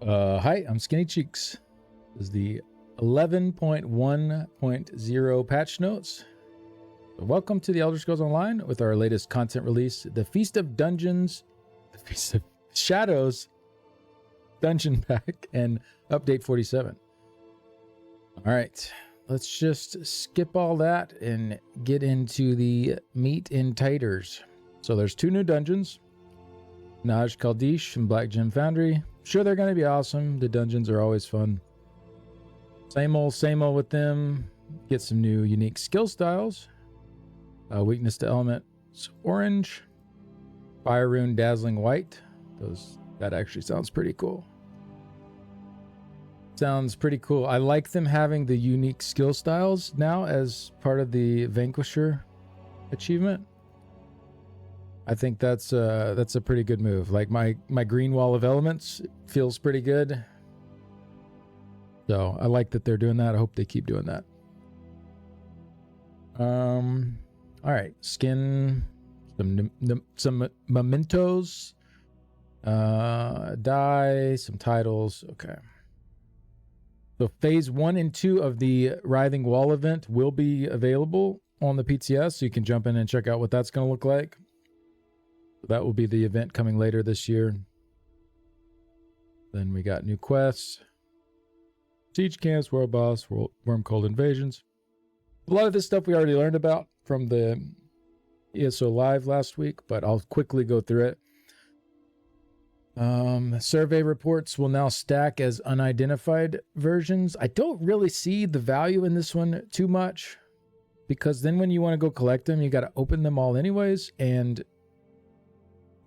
Hi, I'm Skinny Cheeks. This is the 11.1.0 patch notes. Welcome to the Elder Scrolls Online with our latest content release, the Feast of Shadows Dungeon Pack and Update 47. All right, let's just skip all that and get into the meat and taters. So there's two new dungeons, Naj Kaldish and Black Gem Foundry. Sure, they're going to be awesome. The dungeons are always fun. Same old with them. Get some new unique skill styles. Weakness to elements orange. Fire rune dazzling white. That actually sounds pretty cool. Sounds pretty cool. I like them having the unique skill styles now as part of the Vanquisher achievement. I think that's a pretty good move. Like my green wall of elements feels pretty good. So I like that they're doing that. I hope they keep doing that. All right, skin, some mementos, die, some titles. Okay. So phase 1 and 2 of the Writhing Wall event will be available on the PTS, so you can jump in and check out what that's going to look like. That will be the event coming later this year. Then we got new quests. Siege camps, world boss, worm cold invasions. A lot of this stuff we already learned about from the ESO live last week, but I'll quickly go through it. Survey reports will now stack as unidentified versions. I don't really see the value in this one too much, because then when you want to go collect them, you got to open them all anyways, and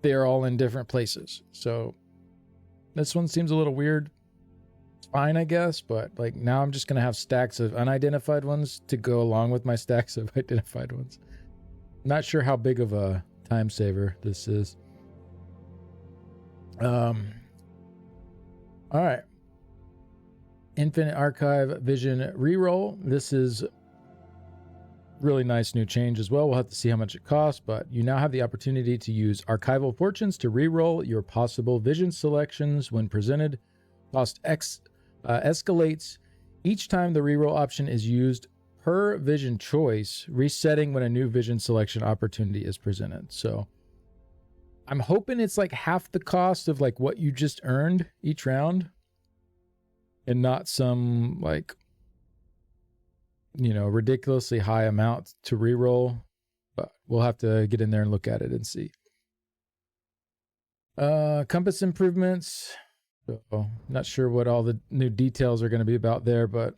they're all in different places. So this one seems a little weird. It's fine, I guess, but like now I'm just going to have stacks of unidentified ones to go along with my stacks of identified ones. Not sure how big of a time saver this is. All right. Infinite Archive Vision Reroll. This is really nice new change as well. We'll have to see how much it costs, but you now have the opportunity to use Archival Fortunes to reroll your possible vision selections when presented. Cost escalates each time the reroll option is used per vision choice, resetting when a new vision selection opportunity is presented. So I'm hoping it's like half the cost of like what you just earned each round, and not some like, you know, ridiculously high amount to reroll, but we'll have to get in there and look at it and see. Compass improvements. So not sure what all the new details are going to be about there, but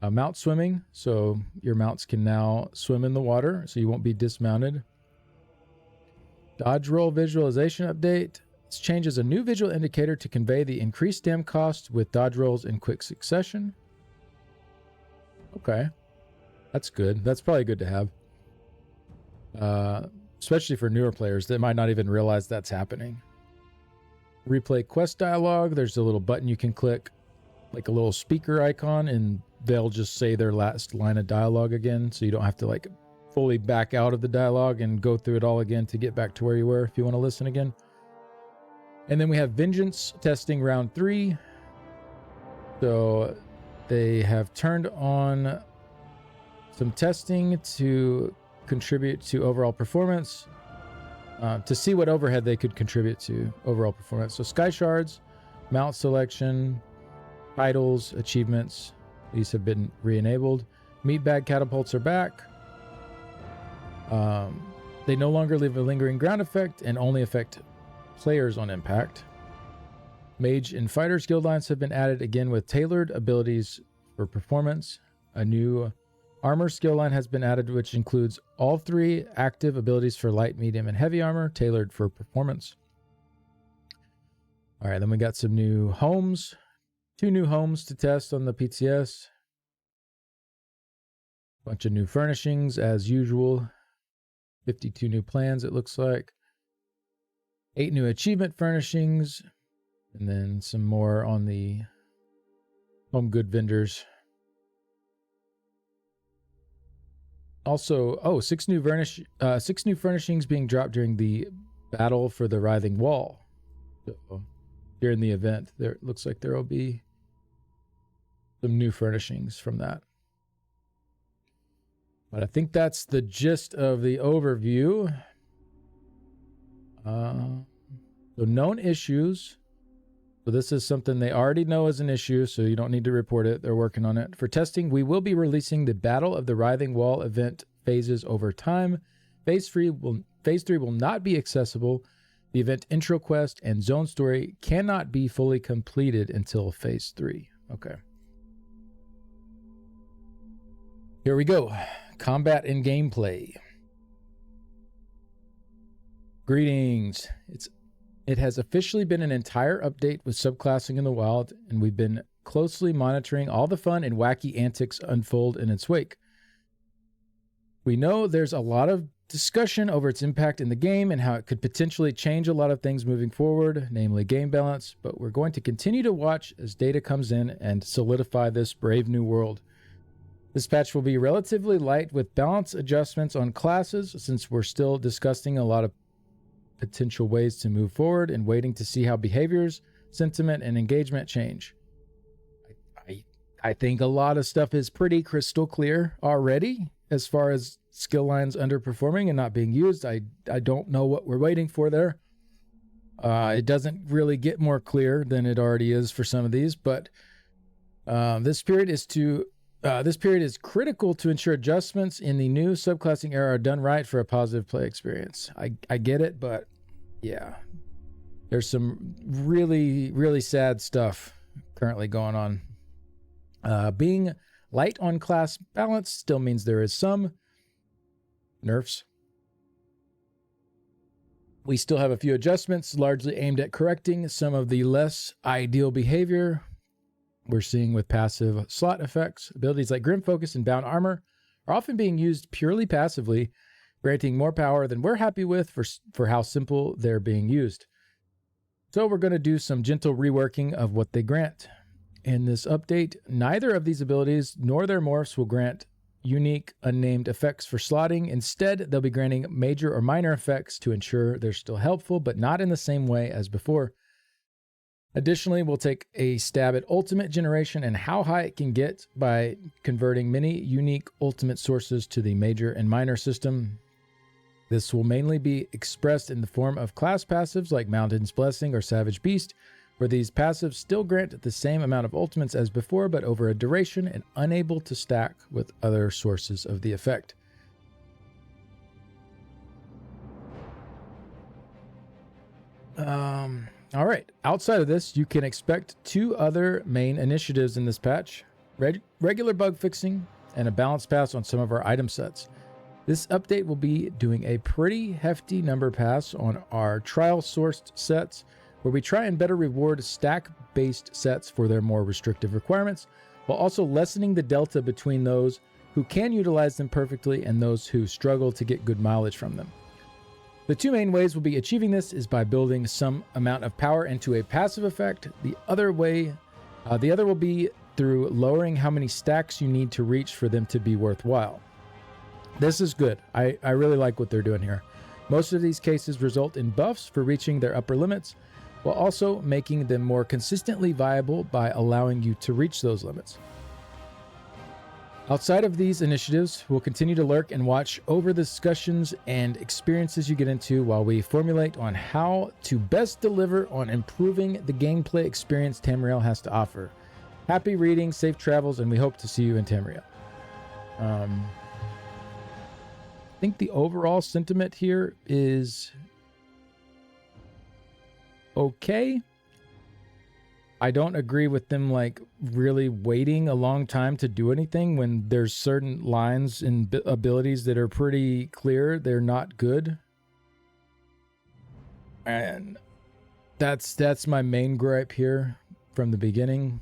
mount swimming. So your mounts can now swim in the water, so you won't be dismounted. Dodge roll visualization update. This changes a new visual indicator to convey the increased stam cost with dodge rolls in quick succession. Okay, that's good. That's probably good to have, especially for newer players that might not even realize that's happening. Replay quest dialogue. There's a little button you can click, like a little speaker icon, and they'll just say their last line of dialogue again, so you don't have to like fully back out of the dialogue and go through it all again to get back to where you were if you want to listen again. And then we have Vengeance testing round 3. So they have turned on some testing to contribute to overall performance, to see what overhead they could contribute to overall performance. So Sky Shards, mount selection, titles, achievements, these have been re-enabled. Meatbag catapults are back. They no longer leave a lingering ground effect and only affect players on impact. Mage and Fighter skill lines have been added again with tailored abilities for performance. A new armor skill line has been added, which includes all 3 active abilities for light, medium, and heavy armor, tailored for performance. All right, then we got some new homes. 2 new homes to test on the PTS. Bunch of new furnishings as usual. 52 new plans, it looks like. 8 new achievement furnishings. And then some more on the home good vendors. Also, 6 new furnishings being dropped during the battle for the Writhing Wall. So during the event. There looks like there will be some new furnishings from that. But I think that's the gist of the overview. So known issues. So this is something they already know is an issue, so you don't need to report it. They're working on it. For testing, we will be releasing the Battle of the Writhing Wall event phases over time. Phase 3 will not be accessible. The event intro quest and zone story cannot be fully completed until Phase 3. Okay. Here we go. Combat and gameplay. Greetings. It has officially been an entire update with subclassing in the wild, and we've been closely monitoring all the fun and wacky antics unfold in its wake. We know there's a lot of discussion over its impact in the game and how it could potentially change a lot of things moving forward, namely game balance, but we're going to continue to watch as data comes in and solidify this brave new world. This patch will be relatively light with balance adjustments on classes, since we're still discussing a lot of potential ways to move forward and waiting to see how behaviors, sentiment, and engagement change. I think a lot of stuff is pretty crystal clear already as far as skill lines underperforming and not being used. I don't know what we're waiting for there. It doesn't really get more clear than it already is for some of these, but this period is critical to ensure adjustments in the new subclassing era are done right for a positive play experience. I get it, but yeah, there's some really, really sad stuff currently going on. Being light on class balance still means there is some nerfs. We still have a few adjustments largely aimed at correcting some of the less ideal behavior we're seeing with passive slot effects. Abilities like Grim Focus and Bound Armor are often being used purely passively, granting more power than we're happy with for how simple they're being used. So we're going to do some gentle reworking of what they grant. In this update, neither of these abilities nor their morphs will grant unique unnamed effects for slotting. Instead, they'll be granting major or minor effects to ensure they're still helpful, but not in the same way as before. Additionally, we'll take a stab at ultimate generation and how high it can get by converting many unique ultimate sources to the major and minor system. This will mainly be expressed in the form of class passives like Mountain's Blessing or Savage Beast, where these passives still grant the same amount of ultimates as before, but over a duration and unable to stack with other sources of the effect. All right, outside of this, you can expect two other main initiatives in this patch: regular bug fixing and a balance pass on some of our item sets. This update will be doing a pretty hefty number pass on our trial sourced sets, where we try and better reward stack-based sets for their more restrictive requirements, while also lessening the delta between those who can utilize them perfectly and those who struggle to get good mileage from them. The two main ways we'll be achieving this is by building some amount of power into a passive effect. The other will be through lowering how many stacks you need to reach for them to be worthwhile. This is good. I really like what they're doing here. Most of these cases result in buffs for reaching their upper limits, while also making them more consistently viable by allowing you to reach those limits. Outside of these initiatives, we'll continue to lurk and watch over the discussions and experiences you get into while we formulate on how to best deliver on improving the gameplay experience Tamriel has to offer. Happy reading, safe travels, and we hope to see you in Tamriel. I think the overall sentiment here is okay. I don't agree with them like really waiting a long time to do anything when there's certain lines and abilities that are pretty clear they're not good. And that's my main gripe here from the beginning.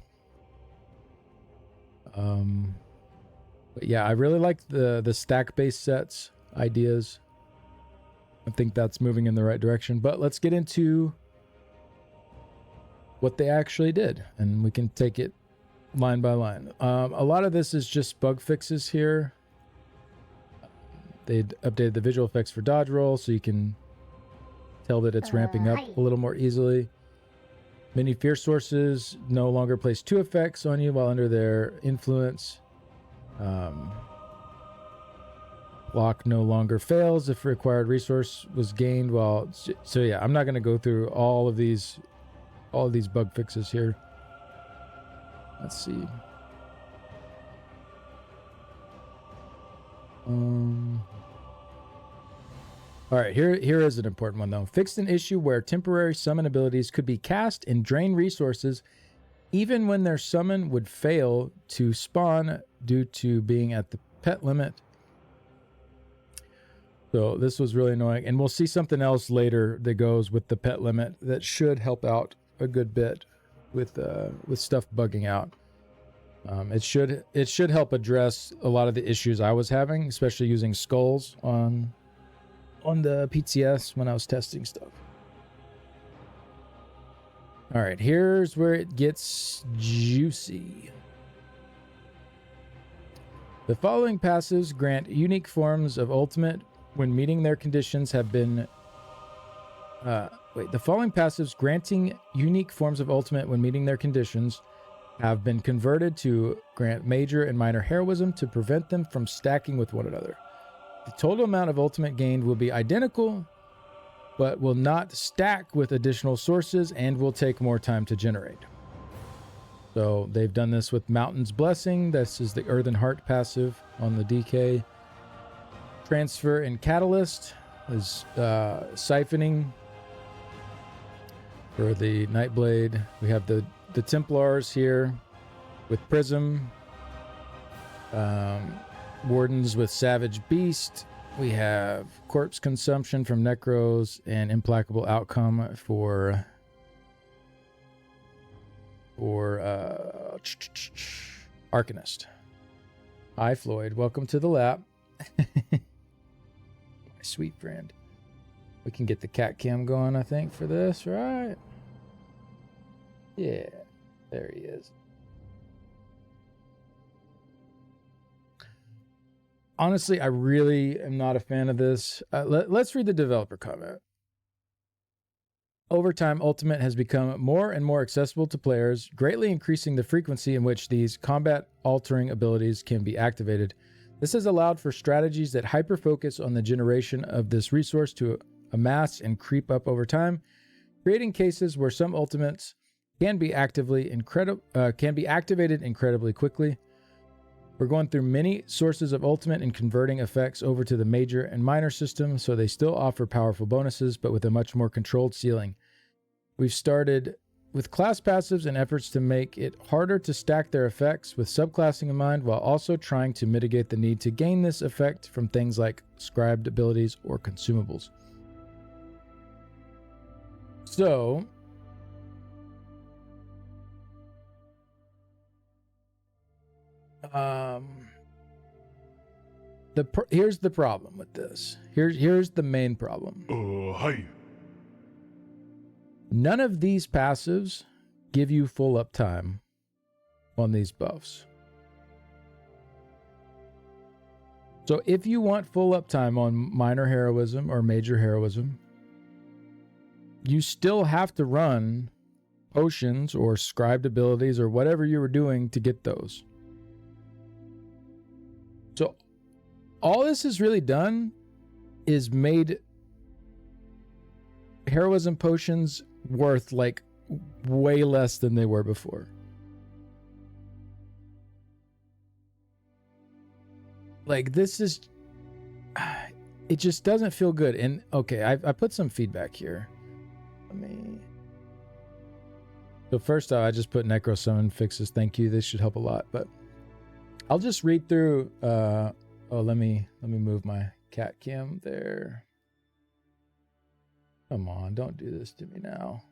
But yeah, I really like the stack-based sets ideas. I think that's moving in the right direction. But let's get into what they actually did, and we can take it line by line. A lot of this is just bug fixes here. They updated the visual effects for dodge roll, so you can tell that it's ramping up a little more easily. Many fear sources no longer place 2 effects on you while under their influence. Block no longer fails if required resource was gained while... So yeah, I'm not going to go through all of these bug fixes here. Let's see. All right, here is an important one though. Fixed an issue where temporary summon abilities could be cast and drain resources even when their summon would fail to spawn due to being at the pet limit. So this was really annoying, and we'll see something else later that goes with the pet limit that should help out a good bit with stuff bugging out. It should help address a lot of the issues I was having, especially using skulls on the PTS when I was testing stuff. All right, here's where it gets juicy. The following passives grant unique forms of ultimate when meeting their conditions have been... the following passives granting unique forms of ultimate when meeting their conditions have been converted to grant major and minor heroism to prevent them from stacking with one another. The total amount of ultimate gained will be identical, but will not stack with additional sources and will take more time to generate. So they've done this with Mountain's Blessing. This is the Earthen Heart passive on the DK. Transfer and Catalyst is siphoning for the Nightblade. We have the Templars here with Prism. Wardens with Savage Beast. We have Corpse Consumption from Necros and Implacable Outcome for Arcanist. Hi, Floyd. Welcome to the lab. My sweet friend. We can get the cat cam going, I think, for this, right? Yeah, there he is. Honestly, I really am not a fan of this. Let's read the developer comment. Over time, Ultimate has become more and more accessible to players, greatly increasing the frequency in which these combat-altering abilities can be activated. This has allowed for strategies that hyper-focus on the generation of this resource to amass and creep up over time, creating cases where some ultimates can be activated incredibly quickly. We're going through many sources of ultimate and converting effects over to the major and minor system, so they still offer powerful bonuses, but with a much more controlled ceiling. We've started with class passives and efforts to make it harder to stack their effects with subclassing in mind, while also trying to mitigate the need to gain this effect from things like scribed abilities or consumables. So... here's the problem with this. Here's the main problem. Hi. None of these passives give you full uptime on these buffs. So if you want full uptime on minor heroism or major heroism, you still have to run potions or scribed abilities or whatever you were doing to get those. So all this has really done is made heroism potions worth like way less than they were before. Like this is, it just doesn't feel good. And okay, I put some feedback here. So first off, I just put Necro Summon fixes. Thank you. This should help a lot, but I'll just read through. Let me move my cat cam there. Come on, don't do this to me now.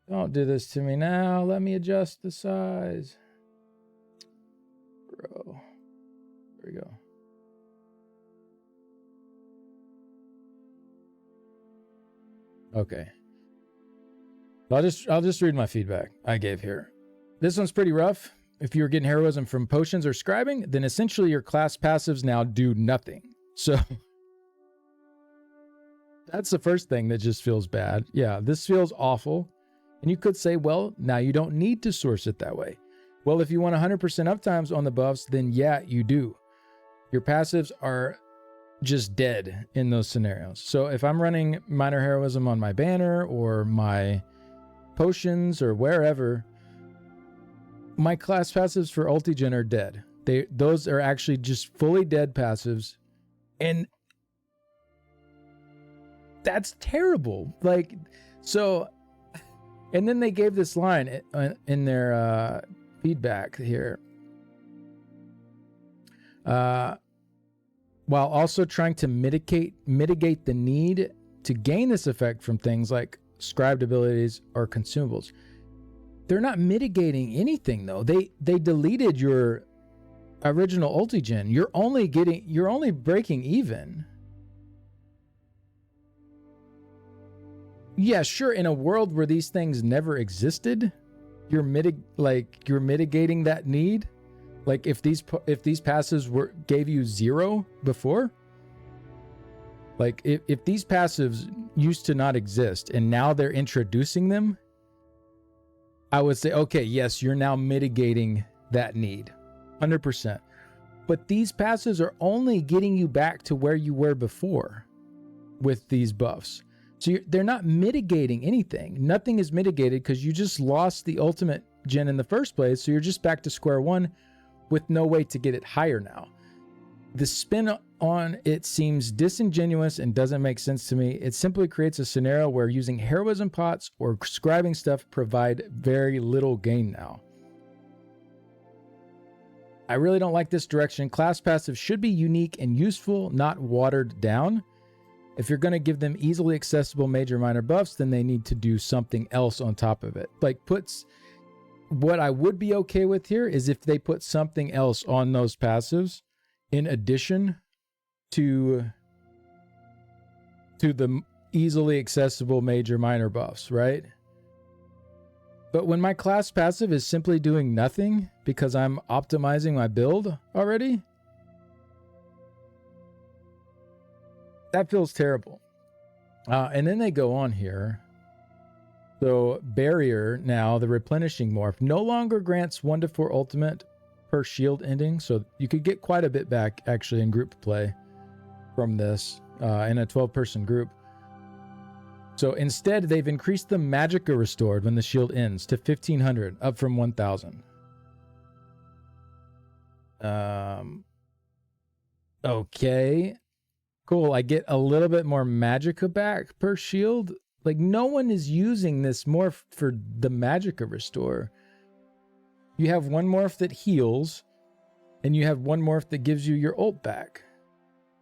Don't do this to me now. Let me adjust the size. Bro. There we go. Okay. I'll just read my feedback I gave here. This one's pretty rough. If you're getting heroism from potions or scribing, then essentially your class passives now do nothing. So that's the first thing that just feels bad. Yeah, this feels awful. And you could say, well, now you don't need to source it that way. Well, if you want 100% uptimes on the buffs, then yeah, you do. Your passives are just dead in those scenarios. So if I'm running Minor Heroism on my banner or my potions or wherever, my class passives for Ultigen are dead. Those are actually just fully dead passives. And that's terrible. Like, so, and then they gave this line in their feedback here. While also trying to mitigate the need to gain this effect from things like scribed abilities or consumables. They're not mitigating anything though. They deleted your original Ultigen. You're only breaking even. Yeah, sure, in a world where these things never existed, you're mitigating that need. Like if these passives gave you 0 before, like if these passives used to not exist and now they're introducing them, I would say, okay, yes, you're now mitigating that need 100%. But these passives are only getting you back to where you were before with these buffs. So they're not mitigating anything. Nothing is mitigated because you just lost the ultimate gen in the first place. So you're just back to square one with no way to get it higher now. The spin on it seems disingenuous and doesn't make sense to me. It simply creates a scenario where using heroism pots or scribing stuff provide very little gain now. I really don't like this direction. Class passives should be unique and useful, not watered down. If you're going to give them easily accessible major minor buffs, then they need to do something else on top of it. Like what I would be okay with here is if they put something else on those passives in addition to the easily accessible major minor buffs, right? But when my class passive is simply doing nothing because I'm optimizing my build already, that feels terrible. And then they go on here. So Barrier now, the replenishing morph, no longer grants 1 to 4 ultimate per shield ending. So you could get quite a bit back actually in group play from this in a 12-person group. So instead, they've increased the magicka restored when the shield ends to 1,500, up from 1,000. Okay. Cool, I get a little bit more magicka back per shield. Like, no one is using this morph for the magicka restore. You have one morph that heals, and you have one morph that gives you your ult back.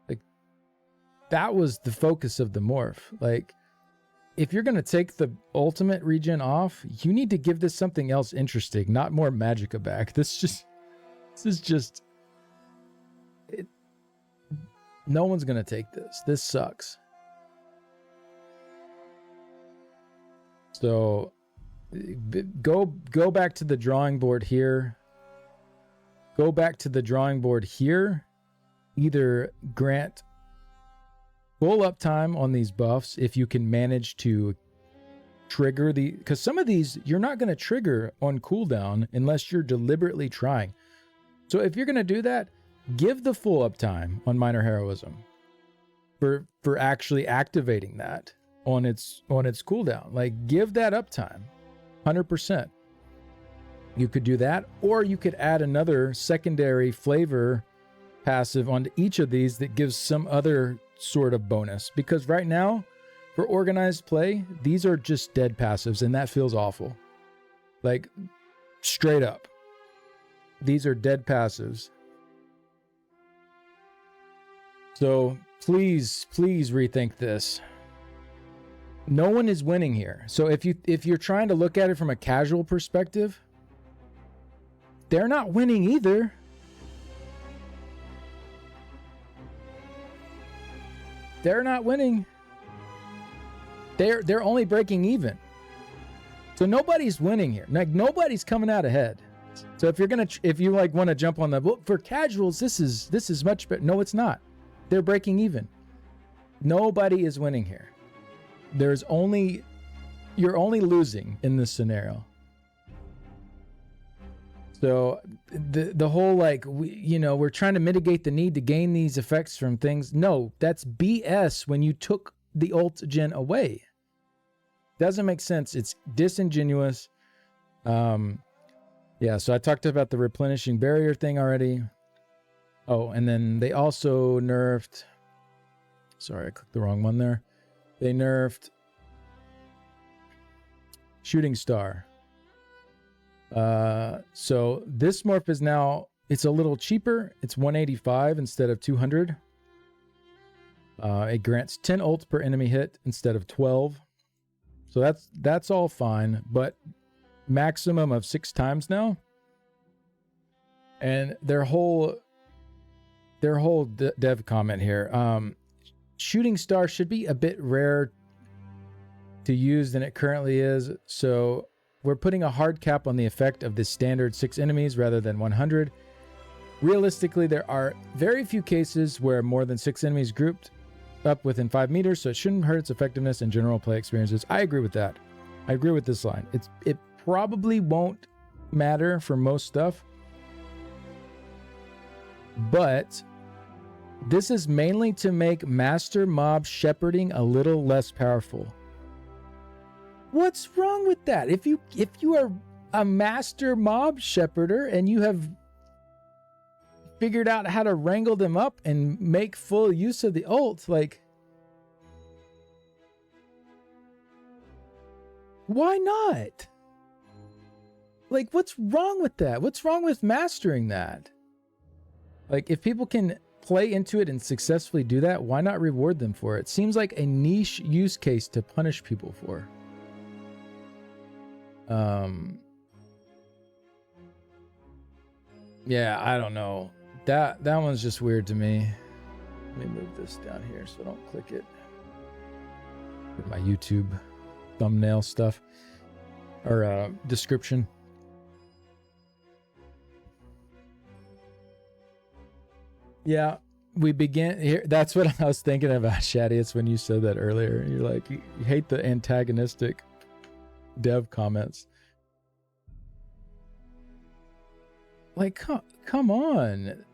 Like, that was the focus of the morph. Like, if you're going to take the ultimate regen off, you need to give this something else interesting, not more magicka back. This is just... No one's going to take this. This sucks. So go back to the drawing board here. Go back to the drawing board here. Either grant full uptime on these buffs if you can manage to trigger because some of these you're not going to trigger on cooldown unless you're deliberately trying. So if you're going to do that, give the full uptime on minor heroism for actually activating that on its cooldown. Like, give that uptime 100%. You could do that, or you could add another secondary flavor passive onto each of these that gives some other sort of bonus. Because right now, for organized play, these are just dead passives, and that feels awful. Like, straight up. These are dead passives. So please rethink this. No one is winning here. So if you're trying to look at it from a casual perspective, they're not winning either. They're not winning. They're only breaking even. So nobody's winning here. Like, nobody's coming out ahead. So if you like want to jump on the, well, for casuals, this is much better. No, it's not. They're breaking even. Nobody is winning here. There's only you're only losing in this scenario. So the whole like, we're trying to mitigate the need to gain these effects from things. No, that's BS when you took the ult gen away. Doesn't make sense. It's disingenuous. Yeah, so I talked about the replenishing barrier thing already. Oh, and then they also nerfed... Sorry, I clicked the wrong one there. They nerfed Shooting Star. So this morph is now, it's a little cheaper. It's 185 instead of 200. It grants 10 ults per enemy hit instead of 12. So that's all fine, but maximum of 6 times now. And their whole dev comment here, Shooting Star should be a bit rare to use than it currently is. So we're putting a hard cap on the effect of the standard 6 enemies rather than 100. Realistically, there are very few cases where more than 6 enemies grouped up within 5 meters, so it shouldn't hurt its effectiveness and general play experiences. I agree with that. I agree with this line. It probably won't matter for most stuff, but this is mainly to make master mob shepherding a little less powerful. What's wrong with that? If you are a master mob shepherder and you have figured out how to wrangle them up and make full use of the ult, like, why not? Like, what's wrong with that? What's wrong with mastering that? Like, if people can play into it and successfully do that, why not reward them for it? Seems like a niche use case to punish people for. Yeah, I don't know. That one's just weird to me. Let me move this down here so I don't click it. With my YouTube thumbnail stuff or description. Yeah, we begin here. That's what I was thinking about, Shaddy. It's when you said that earlier. You're like, you hate the antagonistic dev comments. Like, come on.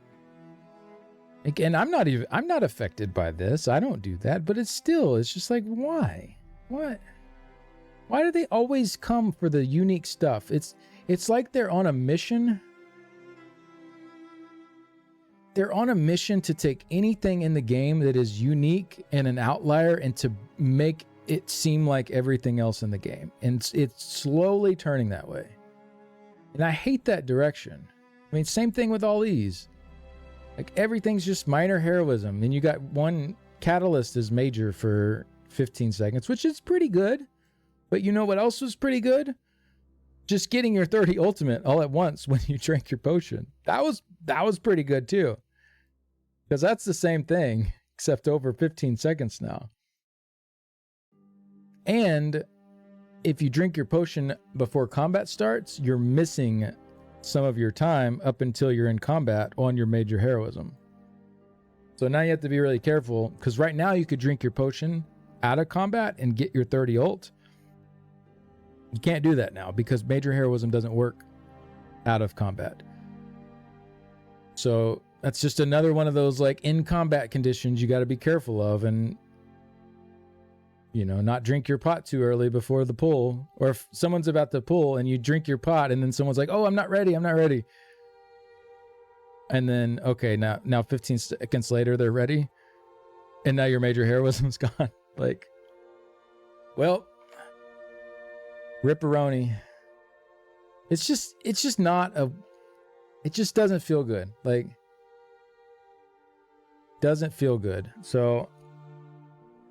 Again, I'm not affected by this. I don't do that, but it's just like, why? What? Why do they always come for the unique stuff? It's like they're on a mission. They're on a mission to take anything in the game that is unique and an outlier and to make it seem like everything else in the game. And it's slowly turning that way. And I hate that direction. I mean, same thing with all these. Like, everything's just minor heroism. And you got one catalyst as major for 15 seconds, which is pretty good. But you know what else was pretty good? Just getting your 30 ultimate all at once when you drank your potion. That was pretty good too. Because that's the same thing, except over 15 seconds now. And if you drink your potion before combat starts, you're missing some of your time up until you're in combat on your major heroism. So now you have to be really careful, because right now you could drink your potion out of combat and get your 30 ult. You can't do that now because major heroism doesn't work out of combat. So that's just another one of those like in combat conditions you got to be careful of, and not drink your pot too early before the pull. Or if someone's about to pull and you drink your pot and then someone's like, "Oh, I'm not ready. And then, okay, now 15 seconds later they're ready. And now your major heroism's gone. Like, well, ripperoni. It's just not it just doesn't feel good. Like, doesn't feel good. So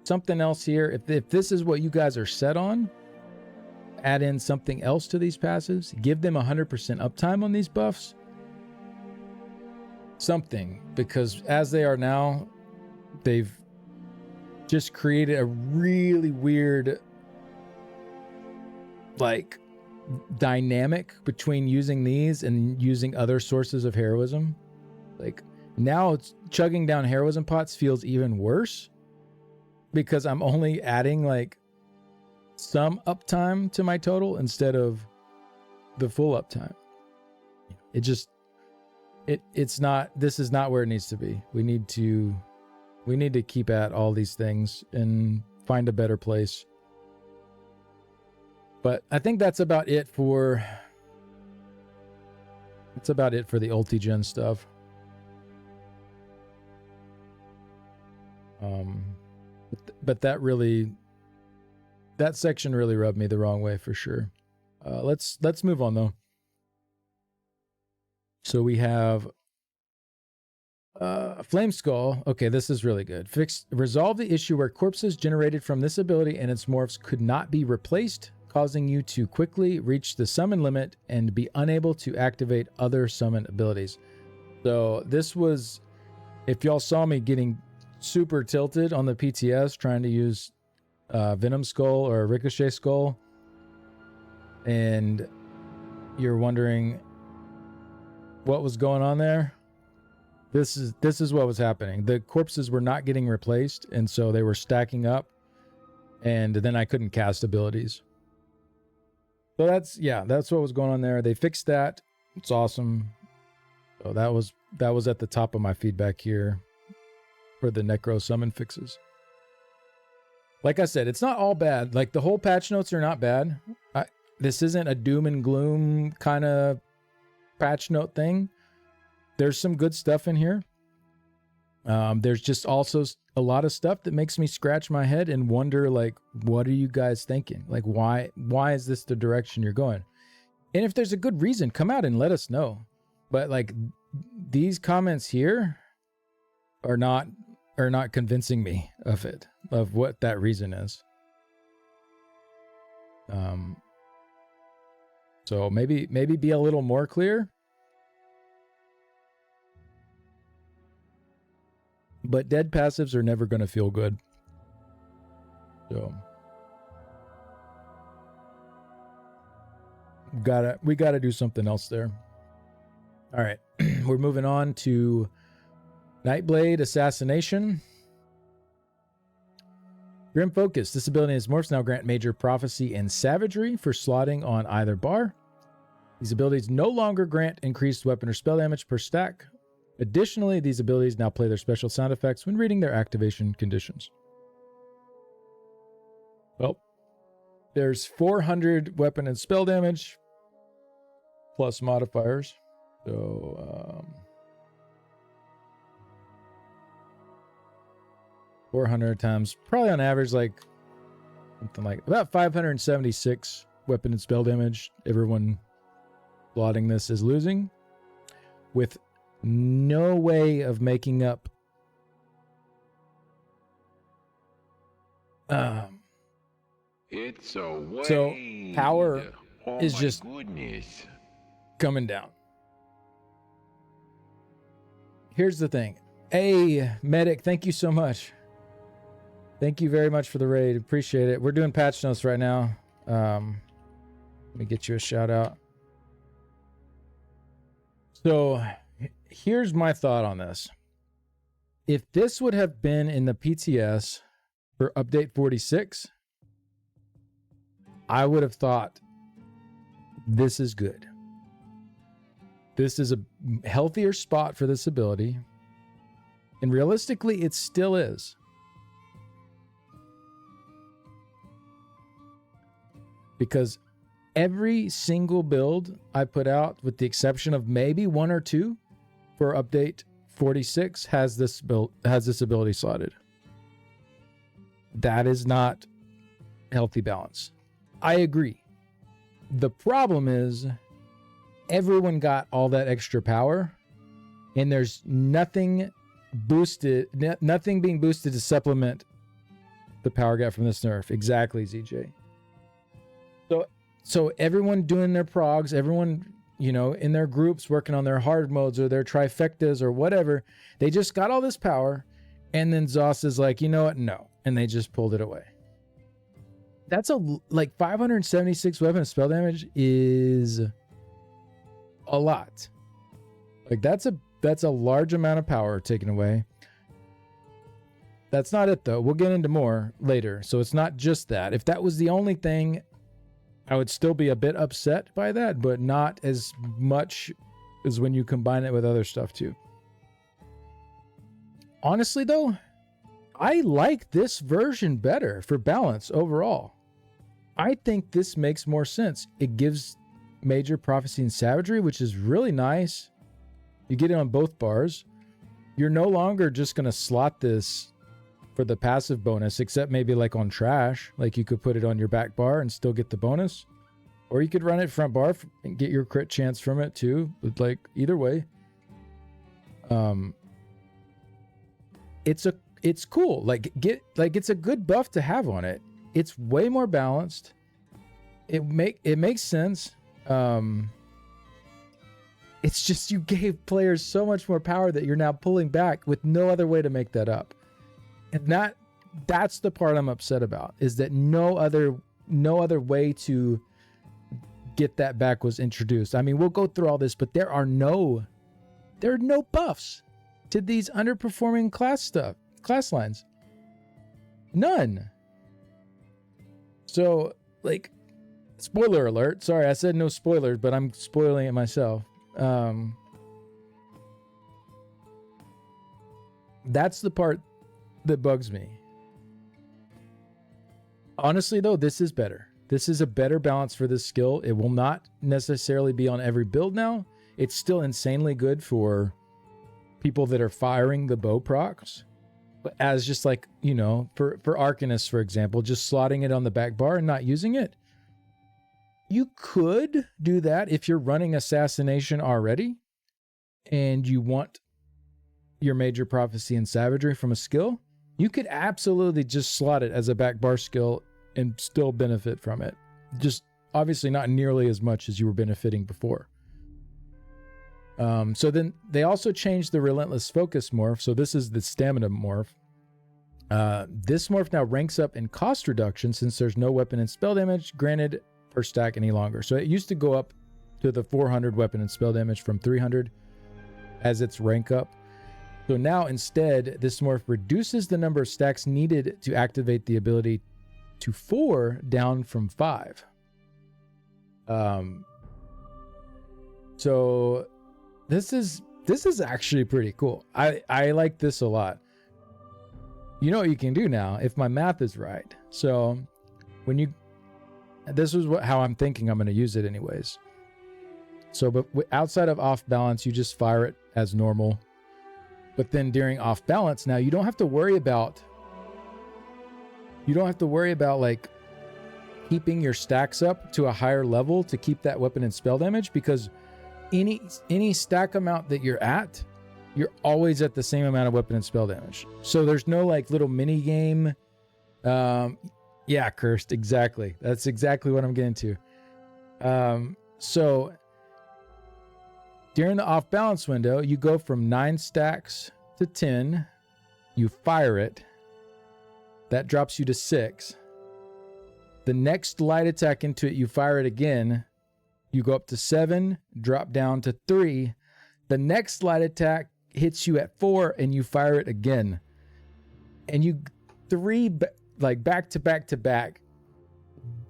something else here. If this is what you guys are set on, add in something else to these passives. Give them 100% uptime on these buffs. Something, because as they are now, they've just created a really weird like dynamic between using these and using other sources of heroism. Like, now it's chugging down heroism pots feels even worse because I'm only adding like some uptime to my total instead of the full uptime. It's not, this is not where it needs to be. We need to keep at all these things and find a better place. But I think that's about it for the ulti-gen stuff. But that section really rubbed me the wrong way for sure. Let's move on though. So we have Flame Skull. Okay, this is really good. Resolve the issue where corpses generated from this ability and its morphs could not be replaced, causing you to quickly reach the summon limit and be unable to activate other summon abilities. So this was, if y'all saw me getting super tilted on the PTS trying to use Venom Skull or Ricochet Skull, and you're wondering what was going on there, this is what was happening. The corpses were not getting replaced, and so they were stacking up, and then I couldn't cast abilities. So that's what was going on there. They fixed that. It's awesome. So that was at the top of my feedback here for the Necro summon fixes. Like I said, it's not all bad. Like the whole patch notes are not bad. This isn't a doom and gloom kind of patch note thing. There's some good stuff in here. There's just also a lot of stuff that makes me scratch my head and wonder, like, what are you guys thinking? Like, why is this the direction you're going? And if there's a good reason, come out and let us know. But like these comments here are not convincing me of what that reason is. So maybe be a little more clear. But dead passives are never going to feel good. So we gotta do something else there. All right, we're moving on to Nightblade Assassination. Grim Focus. This ability is morphs now grant Major Prophecy and Savagery for slotting on either bar. These abilities no longer grant increased weapon or spell damage per stack. Additionally, these abilities now play their special sound effects when reading their activation conditions. Well, there's 400 weapon and spell damage plus modifiers. So 400 times, probably on average, like something like about 576 weapon and spell damage. Everyone plotting this is losing, with no way of making up it's a way. So power is just goodness. coming down. Here's the thing. Hey, Medic, thank you so much. Thank you very much for the raid. Appreciate it. We're doing patch notes right now. Let me get you a shout out. So here's my thought on this. If this would have been in the PTS for update 46, I would have thought this is good. This is a healthier spot for this ability. And realistically, it still is. Because every single build I put out, with the exception of maybe one or two for update 46, has this ability slotted. That is not healthy balance. I agree. The problem is everyone got all that extra power, and there's nothing being boosted to supplement the power gap from this nerf. Exactly, ZJ. So everyone doing their progs, everyone, in their groups working on their hard modes or their trifectas or whatever, they just got all this power, and then Zoss is like, you know what? No. And they just pulled it away. That's 576 weapon spell damage is a lot. Like that's a large amount of power taken away. That's not it, though. We'll get into more later. So it's not just that. If that was the only thing, I would still be a bit upset by that, but not as much as when you combine it with other stuff, too. Honestly, though, I like this version better for balance overall. I think this makes more sense. It gives Major Prophecy and Savagery, which is really nice. You get it on both bars. You're no longer just going to slot this for the passive bonus, except maybe like on Trash. Like you could put it on your back bar and still get the bonus. Or you could run it front bar and get your crit chance from it too. But like either way. It's cool. It's a good buff to have on it. It's way more balanced. It makes sense. It's just you gave players so much more power that you're now pulling back with no other way to make that up. And that's the part I'm upset about, is that no other way to get that back was introduced. I mean, we'll go through all this, but there are no buffs to these underperforming class lines. None. So, like, spoiler alert. Sorry, I said no spoilers, but I'm spoiling it myself. That's the part that bugs me. Honestly, though, this is better. This is a better balance for this skill. It will not necessarily be on every build now. It's still insanely good for people that are firing the bow procs. But as just like, you know, for Arcanists, for example, just slotting it on the back bar and not using it. You could do that if you're running Assassination already and you want your Major Prophecy and Savagery from a skill. You could absolutely just slot it as a back bar skill and still benefit from it. Just obviously not nearly as much as you were benefiting before. So then they also changed the Relentless Focus morph. So this is the Stamina morph. This morph now ranks up in cost reduction since there's no weapon and spell damage granted per stack any longer. So it used to go up to the 400 weapon and spell damage from 300 as its rank up. So now instead, this morph reduces the number of stacks needed to activate the ability to 4 down from 5. So this is actually pretty cool. I like this a lot. You know what you can do now if my math is right. So when you, this is how I'm thinking I'm going to use it anyways. So, but outside of off balance, you just fire it as normal. But then during off balance, now you don't have to worry about like keeping your stacks up to a higher level to keep that weapon and spell damage, because any stack amount that you're at, you're always at the same amount of weapon and spell damage. So there's no like little mini game. Yeah, Cursed, exactly. That's exactly what I'm getting to. So during the off balance window, you go from 9 stacks to 10. You fire it. That drops you to 6. The next light attack into it, you fire it again. You go up to 7, drop down to 3. The next light attack hits you at 4 and you fire it again. And you 3 like back to back to back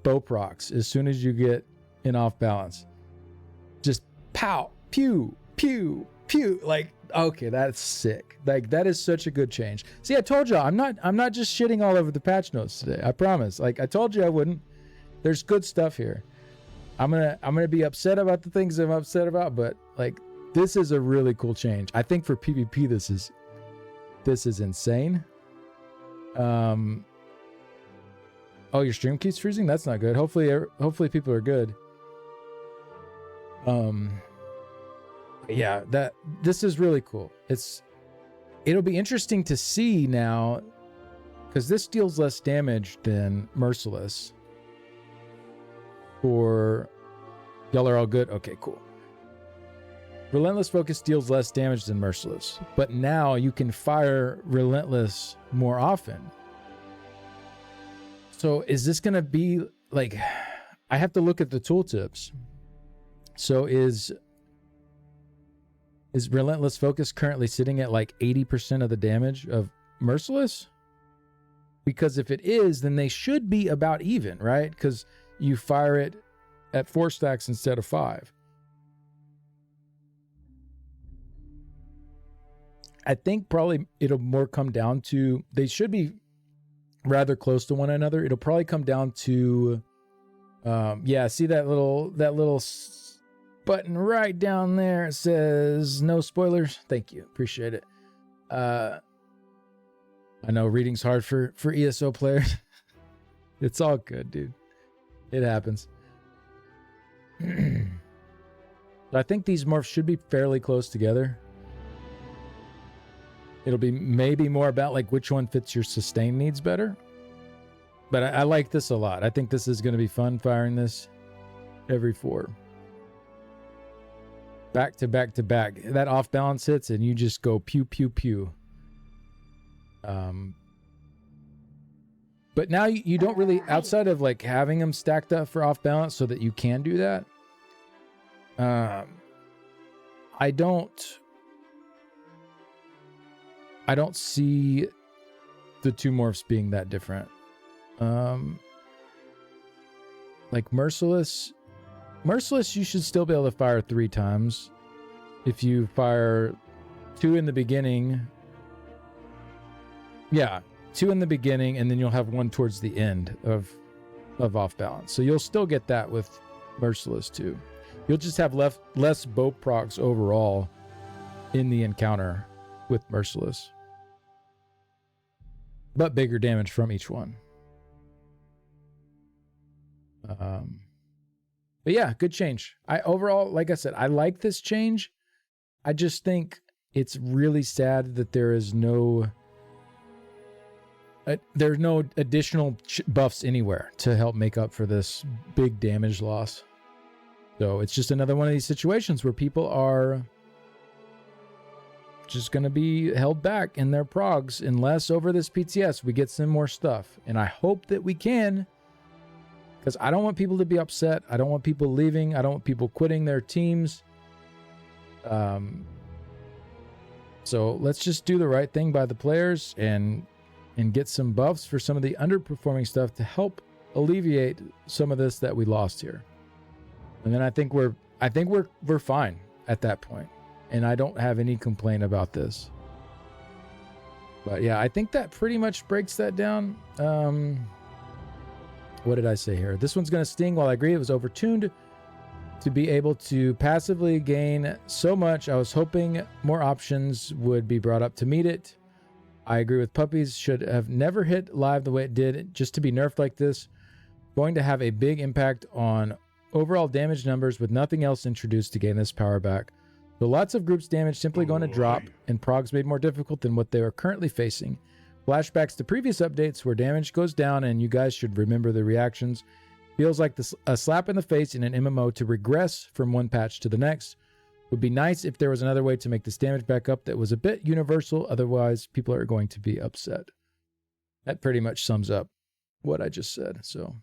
bow procs as soon as you get in off balance. Just pow, pew, pew, pew. Like, okay, that's sick. Like, that is such a good change. See, I told you I'm not just shitting all over the patch notes today. I promise. Like, I told you I wouldn't. There's good stuff here. I'm gonna be upset about the things I'm upset about, but like, this is a really cool change. I think for PvP this is insane. Oh, your stream keeps freezing? That's not good. Hopefully people are good. Yeah, this is really cool. It'll be interesting to see now, because this deals less damage than Merciless. For y'all are all good? Okay, cool. Relentless Focus deals less damage than Merciless, but now you can fire Relentless more often. So is this going to be like, I have to look at the tooltips. So is Relentless Focus currently sitting at like 80% of the damage of Merciless? Because if it is, then they should be about even, right? Because you fire it at 4 stacks instead of 5. I think probably it'll more come down to, they should be rather close to one another. It'll probably come down to, yeah, see that little button right down there. It says no spoilers. Thank you. Appreciate it. I know reading's hard for ESO players. It's all good, dude. It happens. I think these morphs should be fairly close together. It'll be maybe more about like which one fits your sustain needs better. But I like this a lot. I think this is going to be fun firing this every 4. Back to back to back. That off balance hits and you just go pew, pew, pew. But now you don't really, outside of like having them stacked up for off balance so that you can do that. I don't see the 2 morphs being that different. Like Merciless, you should still be able to fire 3 times. If you fire 2 in the beginning, yeah, 2 in the beginning, and then you'll have 1 towards the end of off balance. So you'll still get that with Merciless too. You'll just have less bow procs overall in the encounter with Merciless, but bigger damage from each one. But yeah, good change. Overall, like I said, I like this change. I just think it's really sad that there's no additional buffs anywhere to help make up for this big damage loss. So it's just another one of these situations where people are just going to be held back in their progs unless over this PTS we get some more stuff. And I hope that we can, because I don't want people to be upset. I don't want people leaving. I don't want people quitting their teams. So let's just do the right thing by the players and get some buffs for some of the underperforming stuff to help alleviate some of this that we lost here. And then I think we're fine at that point. And I don't have any complaint about this. But yeah, I think that pretty much breaks that down. What did I say here? This one's going to sting. While I agree it was overtuned to be able to passively gain so much, I was hoping more options would be brought up to meet it. I agree with Puppies. Should have never hit live the way it did. Just to be nerfed like this, going to have a big impact on overall damage numbers with nothing else introduced to gain this power back. So lots of groups damage simply going to drop, and progs made more difficult than what they are currently facing. Flashbacks to previous updates where damage goes down, and you guys should remember the reactions. Feels like a slap in the face in an MMO to regress from one patch to the next. Would be nice if there was another way to make this damage back up that was a bit universal, otherwise people are going to be upset. That pretty much sums up what I just said. So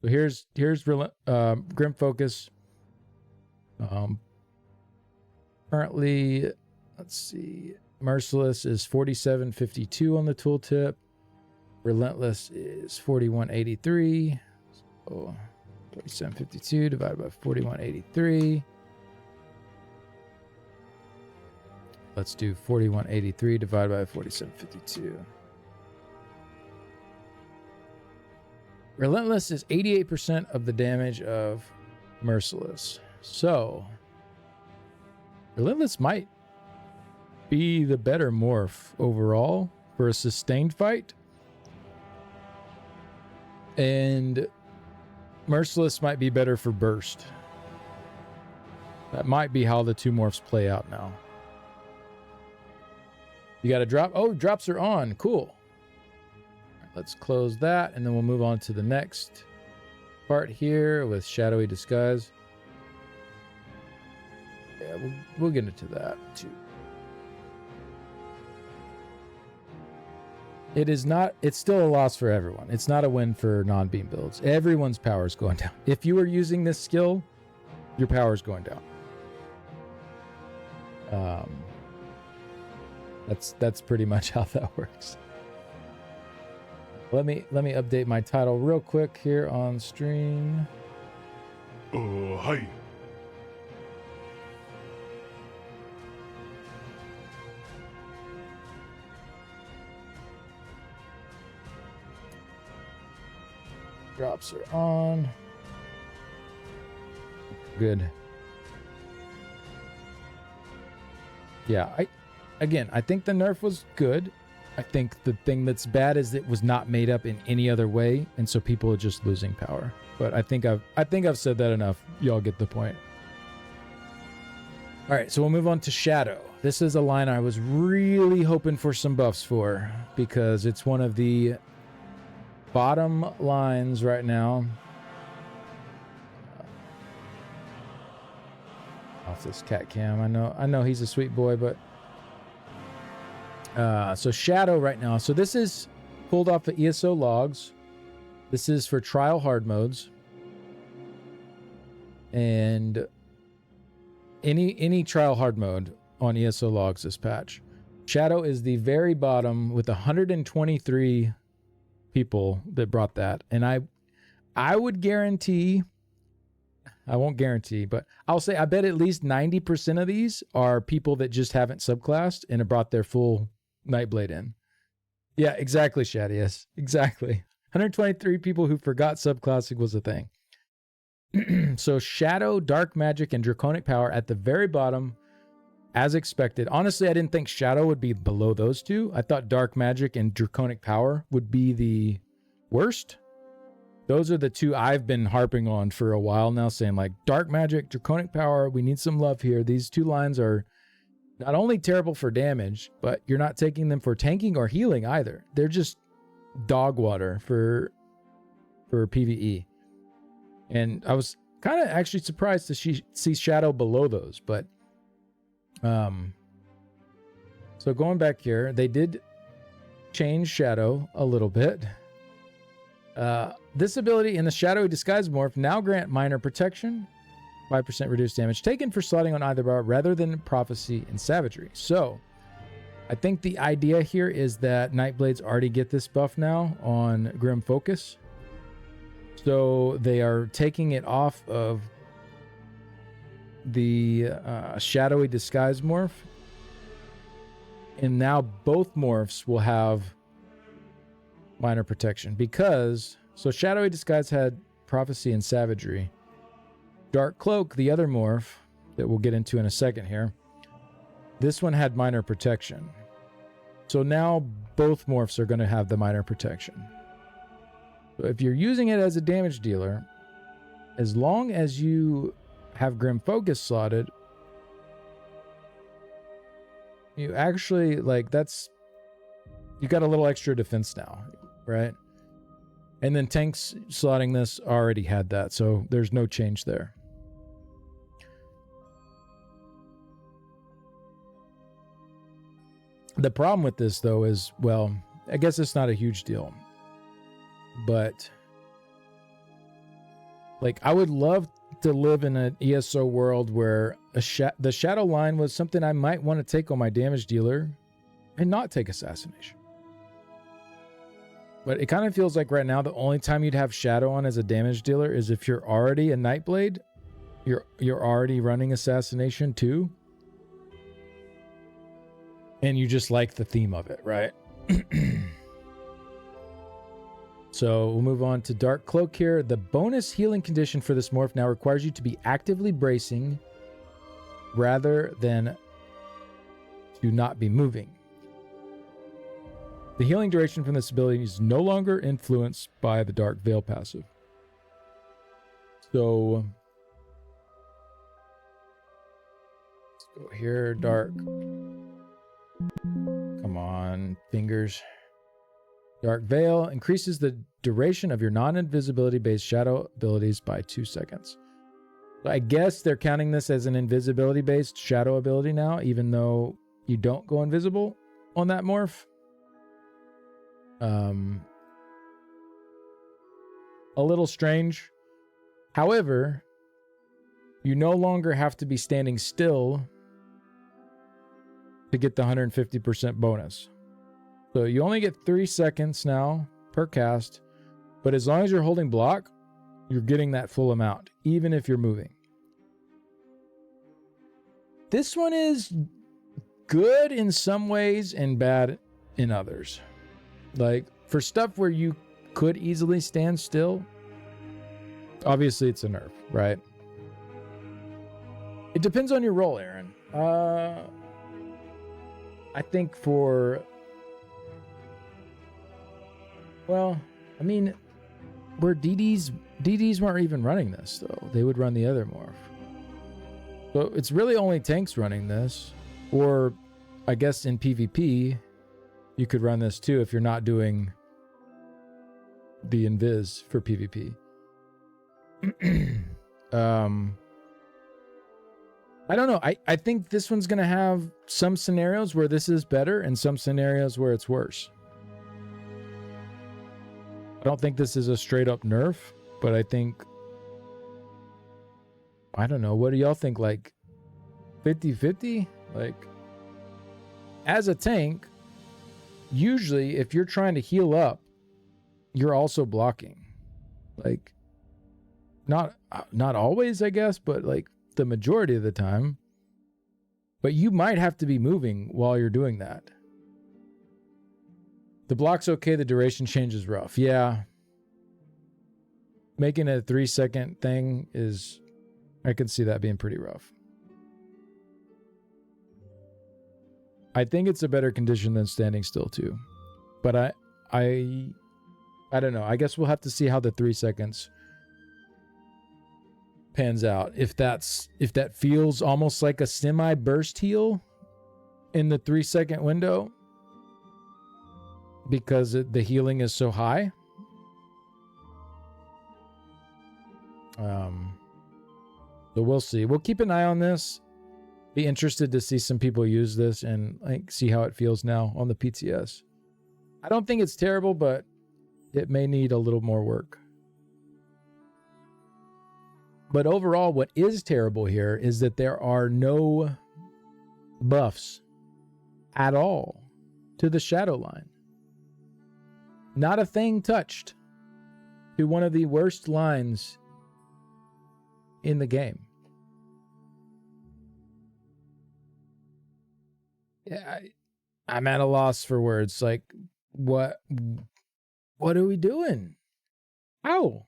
here's Grim Focus. Currently, let's see, Merciless is 4752 on the tooltip. Relentless is 4183. So 4752 divided by 4183. Let's do 4183 divided by 4752. Relentless is 88% of the damage of Merciless. So Relentless might be the better morph overall for a sustained fight. And Merciless might be better for burst. That might be how the 2 morphs play out now. You got a drop. Oh, drops are on. Cool. Right, let's close that, and then we'll move on to the next part here with Shadowy Disguise. Yeah, we'll get into that too. It's still a loss for everyone. It's not a win for non-beam builds. Everyone's power is going down. If you are using this skill, your power is going down. That's pretty much how that works. Let me update my title real quick here on stream. Hi. Drops are on. Good. Yeah, I think the nerf was good. I think the thing that's bad is it was not made up in any other way, and so people are just losing power. But I think I've said that enough. Y'all get the point. All right, so we'll move on to Shadow. This is a line I was really hoping for some buffs for because it's one of the bottom lines right now. Off this cat cam. I know he's a sweet boy, but so Shadow right now. So this is pulled off the ESO logs. This is for trial hard modes. And any trial hard mode on ESO logs this patch. Shadow is the very bottom with 123 people that brought that. And I would guarantee, I won't guarantee, but I'll say I bet at least 90% of these are people that just haven't subclassed and have brought their full Nightblade in. Yeah, exactly, Shadius. Exactly. 123 people who forgot subclassing was a thing. So Shadow, Dark Magic, and Draconic Power at the very bottom, as expected. Honestly, I didn't think Shadow would be below those two. I thought Dark Magic and Draconic Power would be the worst. Those are the two I've been harping on for a while now, saying like Dark Magic, Draconic Power, we need some love here. These two lines are not only terrible for damage, but you're not taking them for tanking or healing either. They're just dog water for PvE. And I was kind of actually surprised to see Shadow below those, but so going back here, they did change Shadow a little bit. This ability in the Shadowy Disguise morph now grant minor protection, 5% reduced damage taken for slotting on either bar rather than Prophecy and Savagery. So I think the idea here is that Nightblades already get this buff now on Grim Focus. So they are taking it off of the Shadowy Disguise morph. And now both morphs will have minor protection because, so Shadowy Disguise had Prophecy and Savagery. Dark Cloak, the other morph that we'll get into in a second here, this one had minor protection. So now both morphs are going to have the minor protection. So if you're using it as a damage dealer, as long as you have Grim Focus slotted, you actually, like, that's, you got a little extra defense now, right? And then tanks slotting this already had that, so there's no change there. The problem with this, though, is, well, I guess it's not a huge deal. But, like, I would love to live in an ESO world where the Shadow line was something I might want to take on my damage dealer and not take Assassination. But it kind of feels like right now the only time you'd have Shadow on as a damage dealer is if you're already a Nightblade, you're already running Assassination too, and you just like the theme of it, right? So we'll move on to Dark Cloak here. The bonus healing condition for this morph now requires you to be actively bracing rather than to not be moving. The healing duration from this ability is no longer influenced by the Dark Veil passive. So let's go here, Dark. Come on, fingers. Dark Veil increases the duration of your non-invisibility based shadow abilities by 2 seconds. So I guess they're counting this as an invisibility based shadow ability now, even though you don't go invisible on that morph. A little strange. However, you no longer have to be standing still to get the 150% bonus. So you only get 3 seconds now per cast. But as long as you're holding block, you're getting that full amount, even if you're moving. This one is good in some ways and bad in others. Like, for stuff where you could easily stand still, obviously it's a nerf, right? It depends on your role, Aaron. I think for... Well, I mean, where DDs weren't even running this, though. They would run the other morph. So it's really only tanks running this. Or, I guess in PvP, you could run this too if you're not doing the invis for PvP. I don't know. I think this one's going to have some scenarios where this is better and some scenarios where it's worse. I don't think this is a straight up nerf, but I think... I don't know. What do y'all think? Like 50-50? Like, as a tank, usually if you're trying to heal up, you're also blocking. Like, not always, I guess, but like the majority of the time. But you might have to be moving while you're doing that. The block's okay, the duration change is rough. Yeah. Making a 3-second thing is... I can see that being pretty rough. I think it's a better condition than standing still too. But I don't know. I guess we'll have to see how the 3 seconds pans out. If that feels almost like a semi-burst heal in the 3 second window because the healing is so high. So we'll see. We'll keep an eye on this. Be interested to see some people use this and like see how it feels now on the PTS. I don't think it's terrible, but it may need a little more work. But overall, what is terrible here is that there are no buffs at all to the shadow line. Not a thing touched to one of the worst lines in the game. Yeah, I'm at a loss for words. Like, what are we doing? How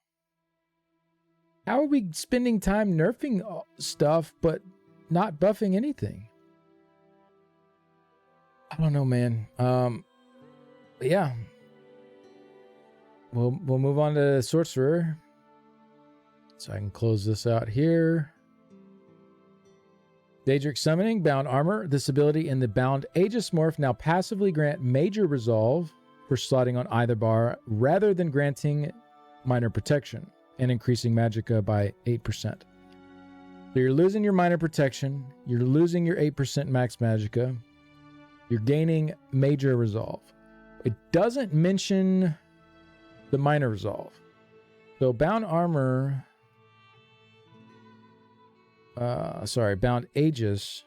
are we spending time nerfing stuff but not buffing anything? I don't know, man. But yeah, we'll move on to Sorcerer. So I can close this out here. Daedric Summoning, Bound Armor. This ability in the Bound Aegis morph now passively grant major resolve for slotting on either bar rather than granting minor protection and increasing magicka by 8%. So you're losing your minor protection, you're losing your 8% max magicka, you're gaining major resolve. It doesn't mention the minor resolve. So Bound Armor... Bound Aegis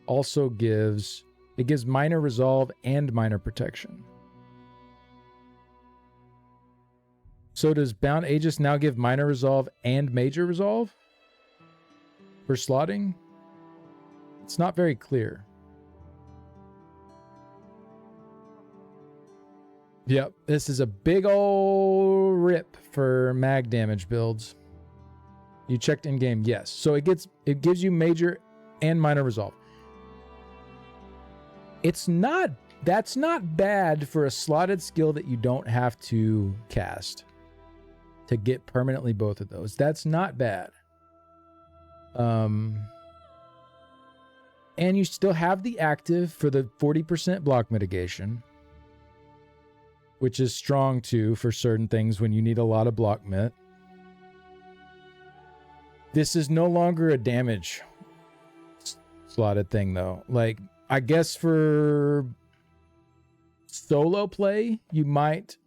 also gives minor resolve and minor protection. So does Bound Aegis now give minor resolve and major resolve for slotting? It's not very clear. Yep, this is a big ol' rip for mag damage builds. You checked in game, yes. So it gives you major and minor resolve. That's not bad for a slotted skill that you don't have to cast to get permanently both of those. That's not bad. And you still have the active for the 40% block mitigation, which is strong too for certain things when you need a lot of block mit. This is no longer a damage slotted thing, though. Like, I guess for solo play, you might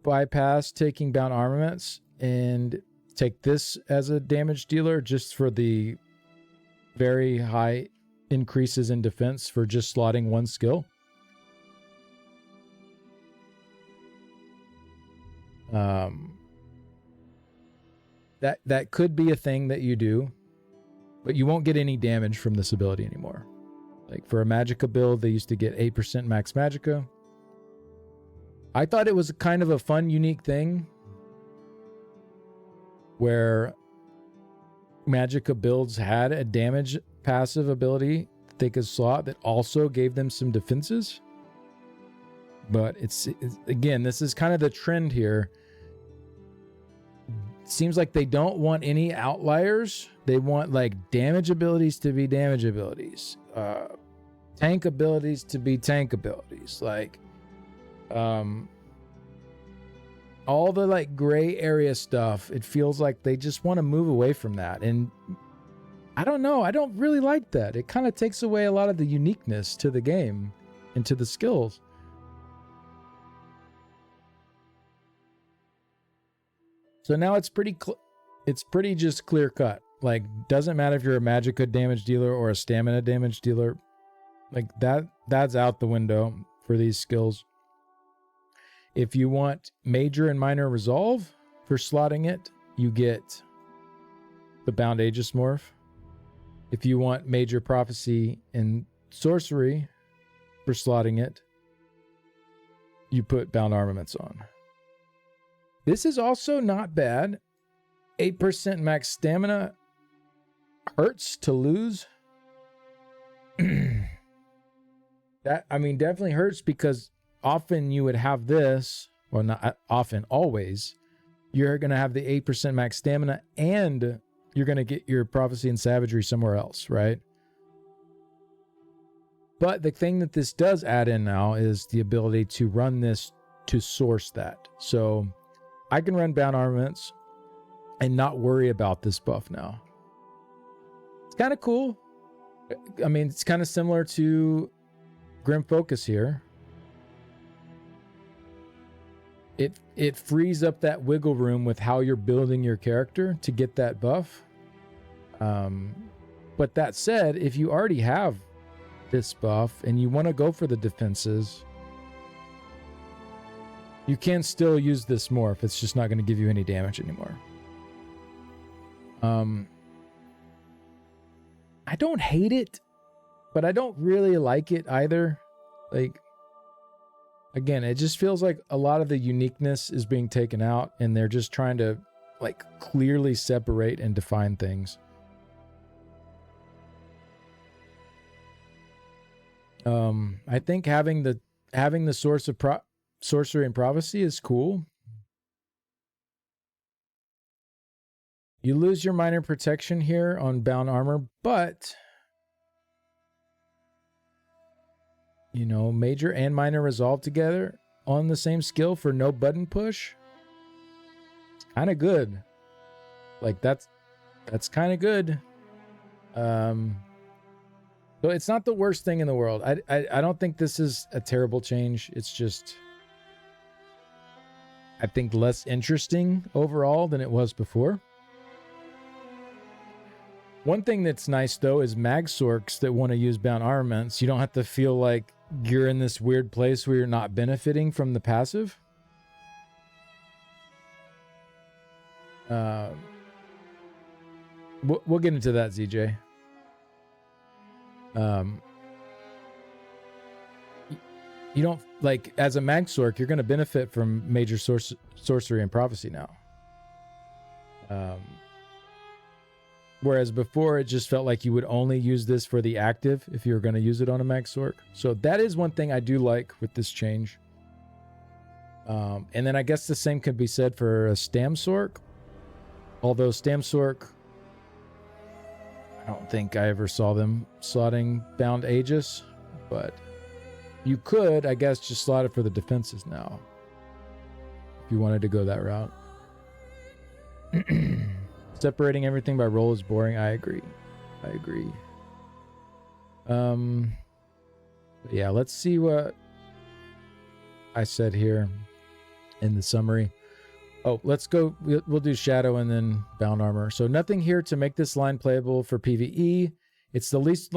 bypass taking Bound Armaments and take this as a damage dealer just for the very high increases in defense for just slotting one skill. That could be a thing that you do, but you won't get any damage from this ability anymore. Like for a Magicka build, they used to get 8% max Magicka. I thought it was kind of a fun, unique thing where Magicka builds had a damage passive ability that they could slot that also gave them some defenses. But it's again, this is kind of the trend here. It seems like they don't want any outliers. They want like damage abilities to be damage abilities, tank abilities to be tank abilities, like all the like gray area stuff. It feels like they just want to move away from that, and I don't know, I don't really like that. It kind of takes away a lot of the uniqueness to the game and to the skills. So now it's pretty just clear cut. Like, doesn't matter if you're a Magicka damage dealer or a stamina damage dealer. Like that's out the window for these skills. If you want major and minor resolve for slotting it, you get the Bound Aegis morph. If you want major prophecy and sorcery for slotting it, you put Bound Armaments on. This is also not bad. 8% max stamina hurts to lose. That, I mean, definitely hurts because often you would have this, well, not often, always, you're going to have the 8% max stamina and you're going to get your prophecy and savagery somewhere else, right? But the thing that this does add in now is the ability to run this to source that. So I can run Bound Armaments and not worry about this buff now. It's kind of cool. I mean, it's kind of similar to Grim Focus here. It frees up that wiggle room with how you're building your character to get that buff. But that said, if you already have this buff and you want to go for the defenses, you can still use this morph. It's just not going to give you any damage anymore. I don't hate it, but I don't really like it either. Like, again, it just feels like a lot of the uniqueness is being taken out and they're just trying to like clearly separate and define things. I think having the source of sorcery and prophecy is cool. You lose your minor protection here on bound armor, but you know, major and minor resolve together on the same skill for no button push. Kind of good. Like that's kind of good. So it's not the worst thing in the world. I don't think this is a terrible change. It's just, I think, less interesting overall than it was before. One thing that's nice, though, is mag sorks that want to use bound armaments. You don't have to feel like you're in this weird place where you're not benefiting from the passive. We'll get into that, ZJ. You don't, like, as a mag sork, you're going to benefit from major sorcery and prophecy now. Whereas before, it just felt like you would only use this for the active if you were going to use it on a mag sork. So that is one thing I do like with this change. And then I guess the same could be said for a stam sork. Although stam sork, I don't think I ever saw them slotting bound Aegis, but you could, I guess, just slot it for the defenses now if you wanted to go that route. Separating everything by role is boring. I agree. Yeah, let's see what I said here in the summary. Oh, let's go. We'll do Shadow and then Bound Armor. So nothing here to make this line playable for PvE. It's the least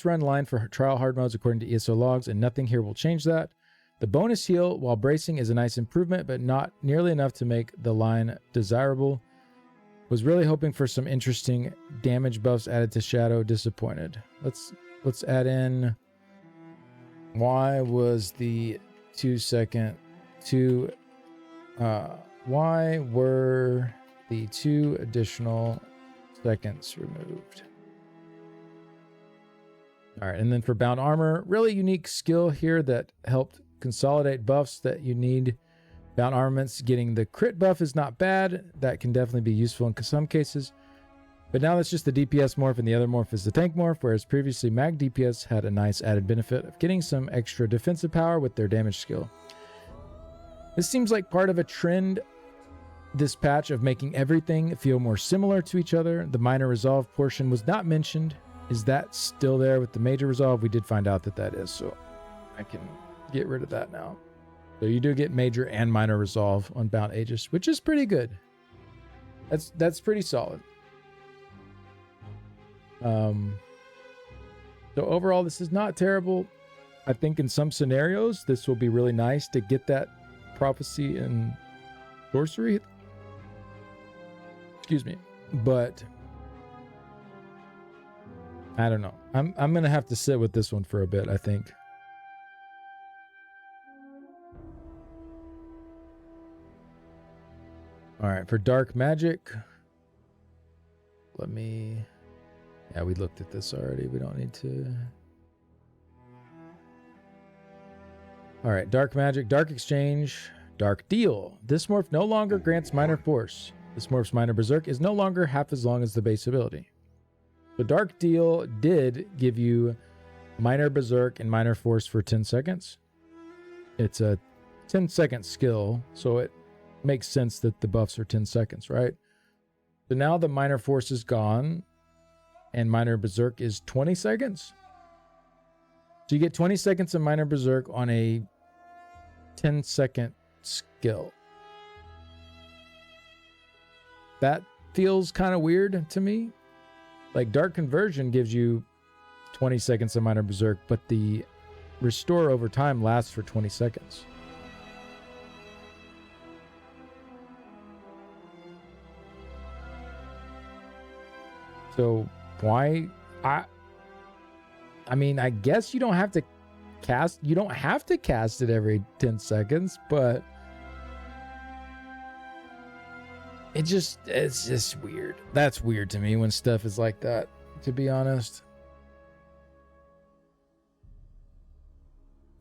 run line for trial hard modes according to ESO logs, and nothing here will change that. The bonus heal while bracing is a nice improvement, but not nearly enough to make the line desirable. Was really hoping for some interesting damage buffs added to Shadow. Disappointed. Let's add in. Why was the 2 second two? Why were the 2 additional seconds removed? All right, and then for Bound Armor, really unique skill here that helped consolidate buffs that you need. Bound Armaments getting the crit buff is not bad. That can definitely be useful in some cases. But now that's just the DPS morph, and the other morph is the tank morph, whereas previously Mag DPS had a nice added benefit of getting some extra defensive power with their damage skill. This seems like part of a trend this patch of making everything feel more similar to each other. The minor resolve portion was not mentioned. Is that still there with the major resolve? We did find out that is, so I can get rid of that now. So you do get major and minor resolve on Bound Aegis, which is pretty good. That's pretty solid. So overall, this is not terrible. I think in some scenarios, this will be really nice to get that prophecy and sorcery. Excuse me, but I don't know. I'm gonna have to sit with this one for a bit, I think. All right, for dark magic, yeah, we looked at this already. We don't need to. All right, dark magic, dark exchange, dark deal. This morph no longer grants minor force. This morph's minor berserk is no longer half as long as the base ability. The dark deal did give you minor berserk and minor force for 10 seconds. It's a 10-second skill, so it makes sense that the buffs are 10 seconds, right? So now the minor force is gone and minor berserk is 20 seconds. So you get 20 seconds of minor berserk on a 10-second skill. That feels kind of weird to me. Like Dark Conversion gives you 20 seconds of minor berserk, but the restore over time lasts for 20 seconds. So why? I mean, I guess you don't have to cast it every 10 seconds, but it's just weird. That's weird to me when stuff is like that, to be honest.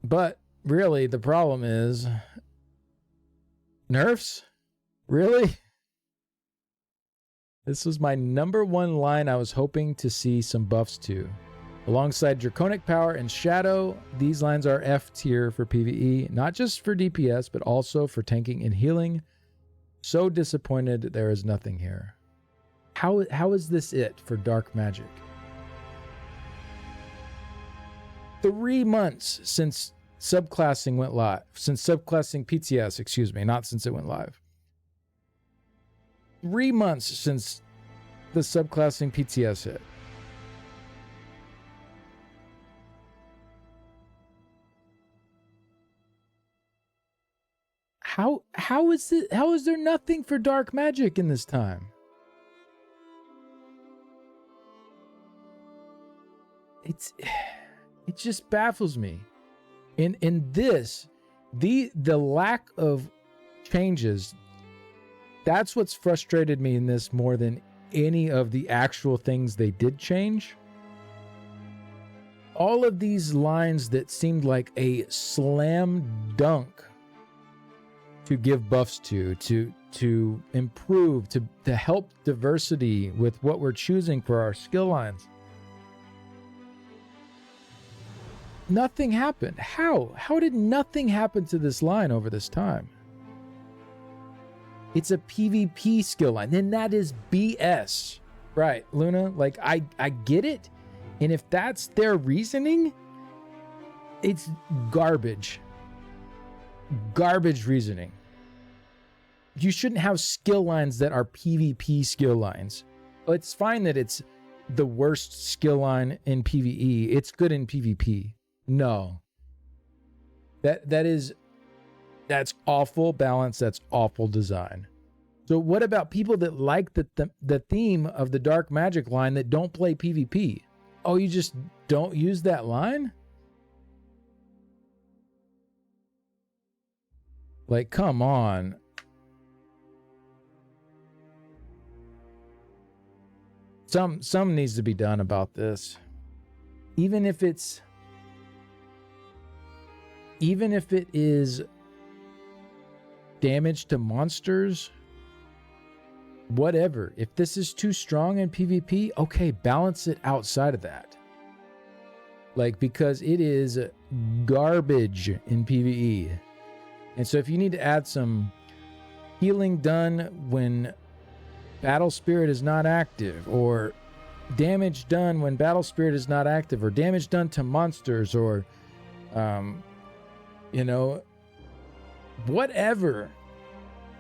But really, the problem is nerfs? Really? This was my number one line I was hoping to see some buffs to. Alongside Draconic Power and Shadow, these lines are F tier for PvE, not just for DPS, but also for tanking and healing. So disappointed there is nothing here. How is this it for dark magic? 3 months since subclassing went live. Since subclassing PTS, excuse me, not since it went live. 3 months since the subclassing PTS hit. How is there nothing for dark magic in this time? It just baffles me. In this, the lack of changes, that's what's frustrated me in this more than any of the actual things they did change. All of these lines that seemed like a slam dunk to give buffs to improve, to help diversity with what we're choosing for our skill lines. Nothing happened. How did nothing happen to this line over this time? It's a PvP skill line, then that is BS. Right, Luna? Like, I get it. And if that's their reasoning, it's garbage. Garbage reasoning. You shouldn't have skill lines that are PvP skill lines. It's fine that it's the worst skill line in PvE. It's good in PvP. No. That's awful balance. That's awful design. So what about people that like the theme of the dark magic line that don't play PvP? Oh, you just don't use that line? Like, come on. Some needs to be done about this. Even if it is damage to monsters, whatever. If this is too strong in PvP, okay, balance it outside of that. Like, because it is garbage in PvE. And so if you need to add some healing done when Battle Spirit is not active, or damage done when Battle Spirit is not active, or damage done to monsters, or whatever,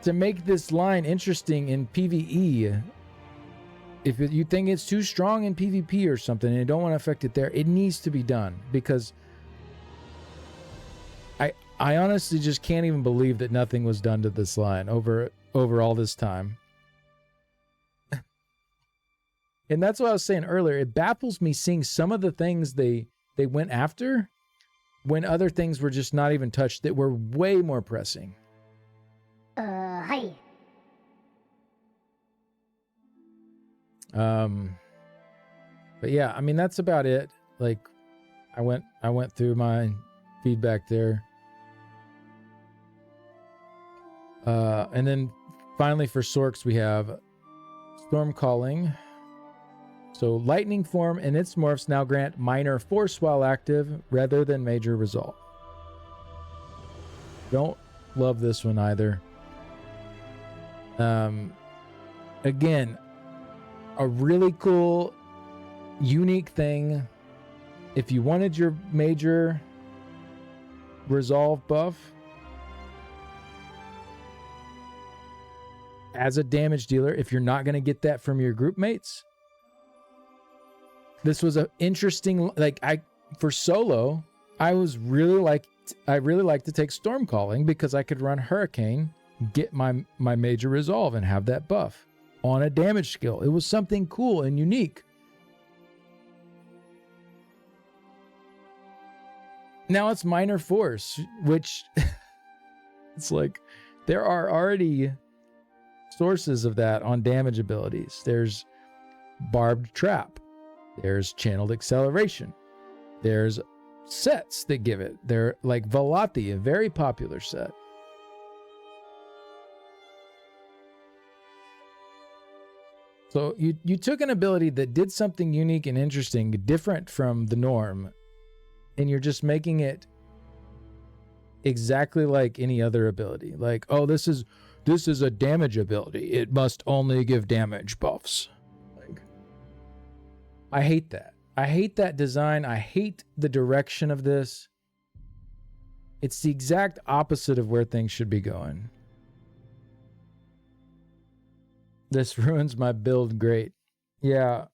to make this line interesting in PvE. If you think it's too strong in PvP or something and you don't want to affect it there, it needs to be done, because I honestly just can't even believe that nothing was done to this line over all this time. And that's what I was saying earlier. It baffles me seeing some of the things they went after when other things were just not even touched that were way more pressing. Hi. But yeah, I mean, that's about it. Like, I went through my feedback there. And then finally for Sorks, we have Storm Calling. So Lightning Form and its morphs now grant minor force while active rather than major resolve. Don't love this one either. Again, a really cool, unique thing. If you wanted your major resolve buff as a damage dealer, if you're not going to get that from your group mates, this was an interesting, for solo, I really like to take Storm Calling because I could run Hurricane, get my major resolve and have that buff on a damage skill. It was something cool and unique. Now it's minor force, which it's like there are already sources of that on damage abilities. There's Barbed Trap. There's Channeled Acceleration. There's sets that give it. They're like Velati, a very popular set. So you took an ability that did something unique and interesting, different from the norm, and you're just making it exactly like any other ability. Like, oh, this is a damage ability. It must only give damage buffs. Like, I hate that. I hate that design. I hate the direction of this. It's the exact opposite of where things should be going. This ruins my build. Great. Yeah.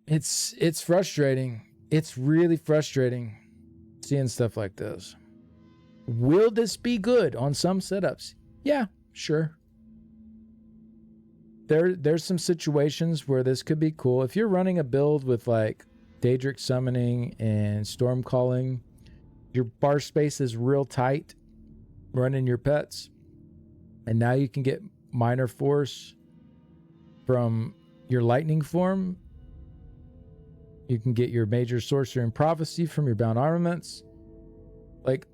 It's frustrating. It's really frustrating seeing stuff like this. Will this be good on some setups? Yeah, sure. There's some situations where this could be cool. If you're running a build with like Daedric Summoning and Storm Calling, your bar space is real tight, running your pets, and now you can get minor force from your Lightning Form. You can get your major Sorcery and Prophecy from your Bound Armaments. Like,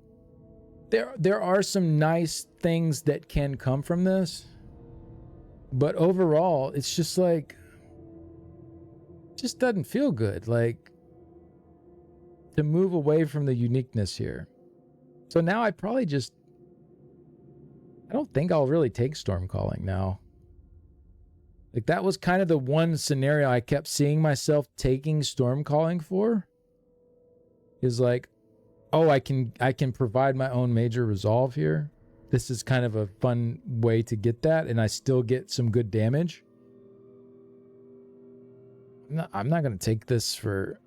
there are some nice things that can come from this, but overall, it's just like, it just doesn't feel good. Like, to move away from the uniqueness here. So now I don't think I'll really take Storm Calling now. Like, that was kind of the one scenario I kept seeing myself taking Storm Calling for. Is like, oh, I can provide my own major resolve here. This is kind of a fun way to get that, and I still get some good damage. I'm not going to take this for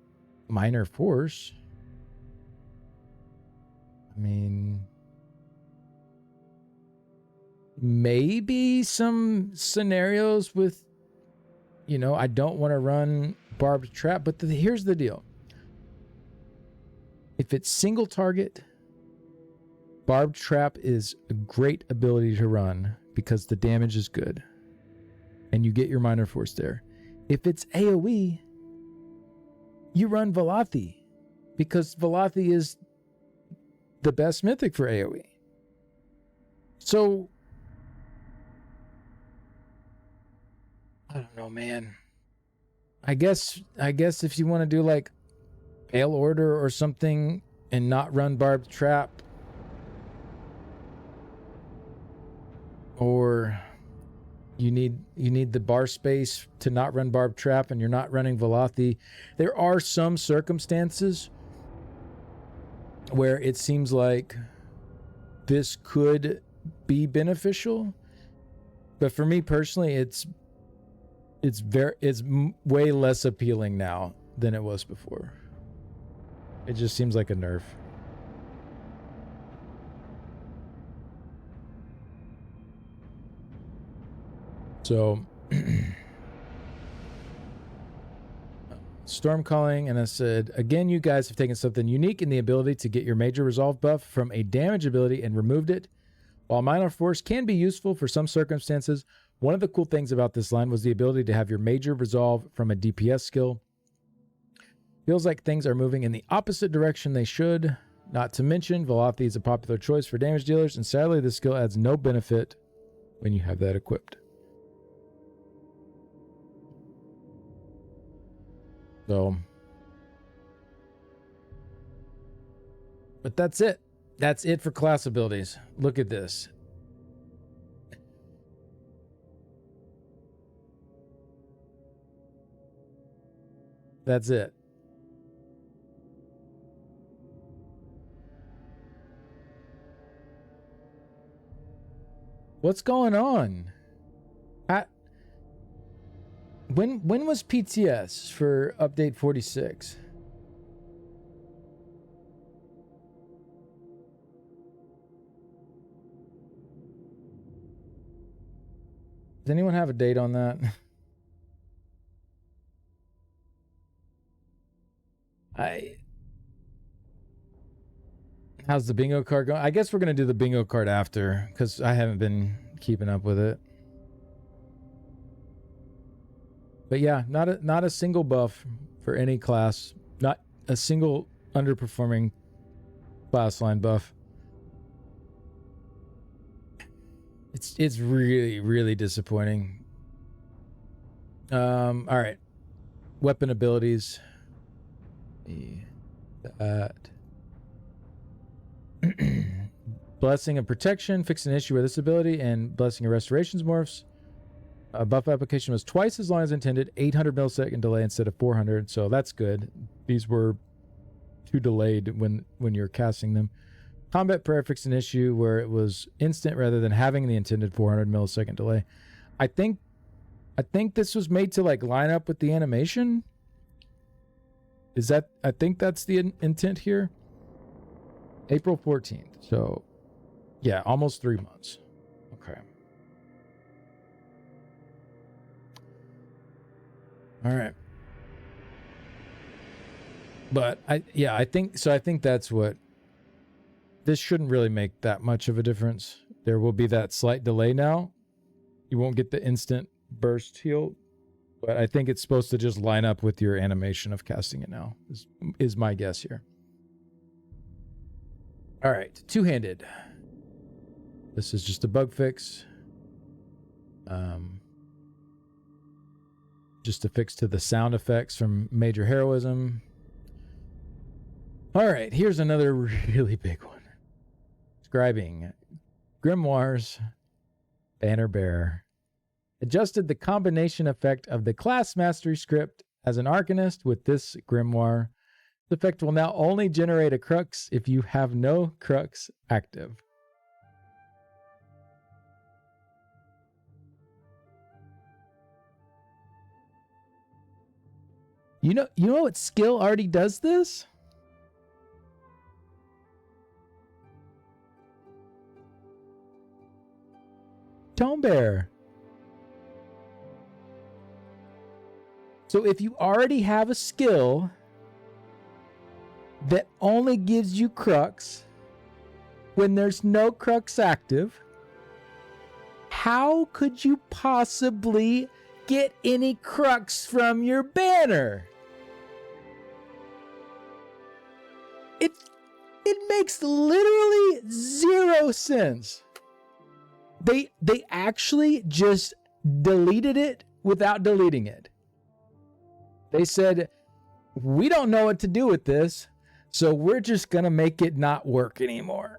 minor force. I mean, maybe some scenarios with, you know, I don't want to run barbed trap, but here's the deal. If it's single target, barbed trap is a great ability to run because the damage is good and you get your minor force there. If it's AoE, you run Velothi because Velothi is the best mythic for AoE. So I don't know, man. I guess if you want to do like Pale Order or something and not run barbed trap, or you need the bar space to not run barbed trap and you're not running Velothi. There are some circumstances where it seems like this could be beneficial, but for me personally, it's way less appealing now than it was before. It just seems like a nerf. So Storm calling, and I said, again, you guys have taken something unique in the ability to get your major resolve buff from a damage ability and removed it. While minor force can be useful for some circumstances, one of the cool things about this line was the ability to have your major resolve from a DPS skill. Feels like things are moving in the opposite direction they should. Not to mention, Velothi is a popular choice for damage dealers, and sadly, this skill adds no benefit when you have that equipped. So, but that's it. That's it for class abilities. Look at this. That's it. What's going on? When was PTS for update 46? Does anyone have a date on that? How's the bingo card going? I guess we're going to do the bingo card after, because I haven't been keeping up with it. But yeah, not a single buff for any class. Not a single underperforming class line buff. It's really, really disappointing. All right. Weapon abilities. That. Blessing of Protection, fix an issue with this ability, and Blessing of Restorations morphs. Buff application was twice as long as intended, 800 millisecond delay instead of 400, so that's good. These were too delayed when you're casting them. Combat Prayer fixed an issue where it was instant rather than having the intended 400 millisecond delay. I think this was made to like line up with the animation. I think that's the intent here. April 14th. So yeah, almost 3 months. Okay. All right. But I think that's what this shouldn't really make that much of a difference. There will be that slight delay now. You won't get the instant burst heal, but I think it's supposed to just line up with your animation of casting it now, is my guess here. All right, two-handed. This is just a bug fix. Just a fix to the sound effects from Major Heroism. All right, here's another really big one. Describing Grimoires, Banner Bear. Adjusted the combination effect of the class mastery script as an Arcanist with this Grimoire. The effect will now only generate a Crux if you have no Crux active. You know what skill already does this? Tone Bear. So if you already have a skill that only gives you crux when there's no crux active, how could you possibly get any crux from your banner? It makes literally zero sense. They actually just deleted it without deleting it. They said, we don't know what to do with this, so we're just gonna make it not work anymore.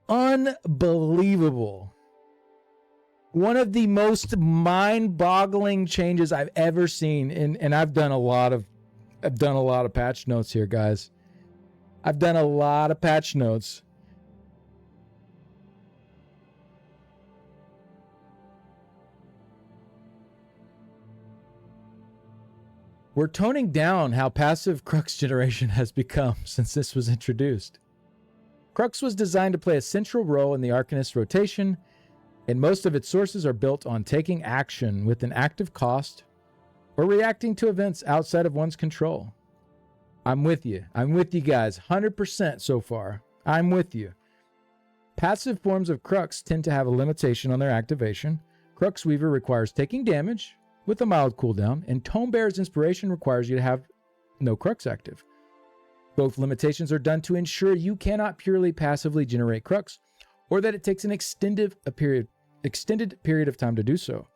Unbelievable. One of the most mind-boggling changes I've ever seen, and I've done a lot of patch notes here, guys. I've done a lot of patch notes. We're toning down how passive Crux generation has become since this was introduced. Crux was designed to play a central role in the Arcanist's rotation, and most of its sources are built on taking action with an active cost or reacting to events outside of one's control. I'm with you. I'm with you guys. 100% so far. I'm with you. Passive forms of Crux tend to have a limitation on their activation. Crux Weaver requires taking damage with a mild cooldown, and Tone Bear's Inspiration requires you to have no Crux active. Both limitations are done to ensure you cannot purely passively generate Crux, or that it takes an extended period of time to do so.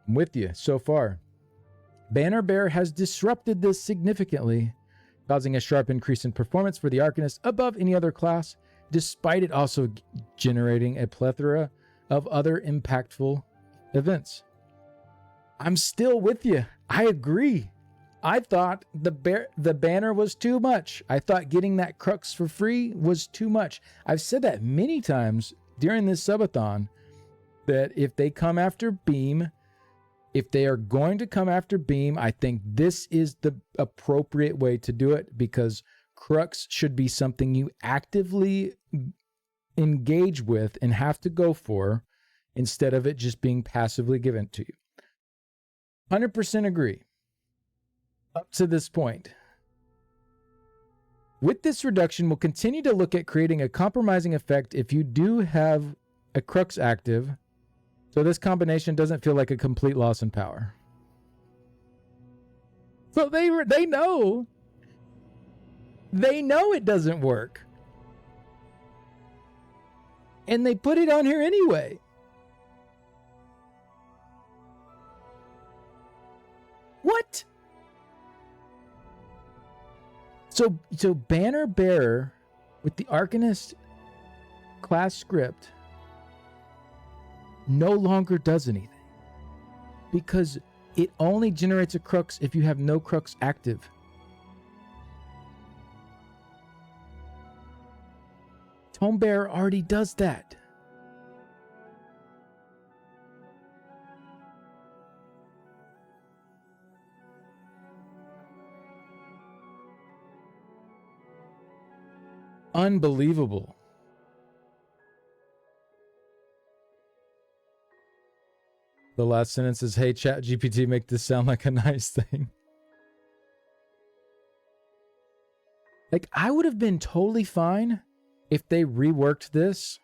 I'm with you so far. Banner Bear has disrupted this significantly, causing a sharp increase in performance for the Arcanist above any other class, despite it also generating a plethora of other impactful events. I'm still with you. I agree. I thought the banner was too much. I thought getting that Crux for free was too much. I've said that many times during this subathon, that if they come after Beam, if they are going to come after Beam, I think this is the appropriate way to do it, because Crux should be something you actively engage with and have to go for, instead of it just being passively given to you. 100% agree. Up to this point. With this reduction, we'll continue to look at creating a compromising effect if you do have a Crux active, so this combination doesn't feel like a complete loss in power. So they know. They know it doesn't work. And they put it on here anyway. What? So Banner Bearer with the Arcanist class script no longer does anything, because it only generates a Crux if you have no Crux active. Tone Bearer already does that. Unbelievable. The last sentence is, hey, Chat GPT, make this sound like a nice thing. Like, I would have been totally fine if they reworked this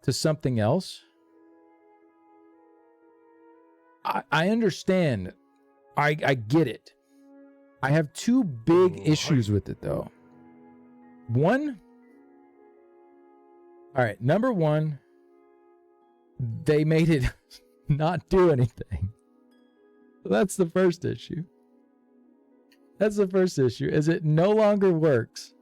to something else. I understand. I get it. I have two big issues with it, though. One, all right, number one, they made it not do anything. That's the first issue. That's the first issue, is it no longer works.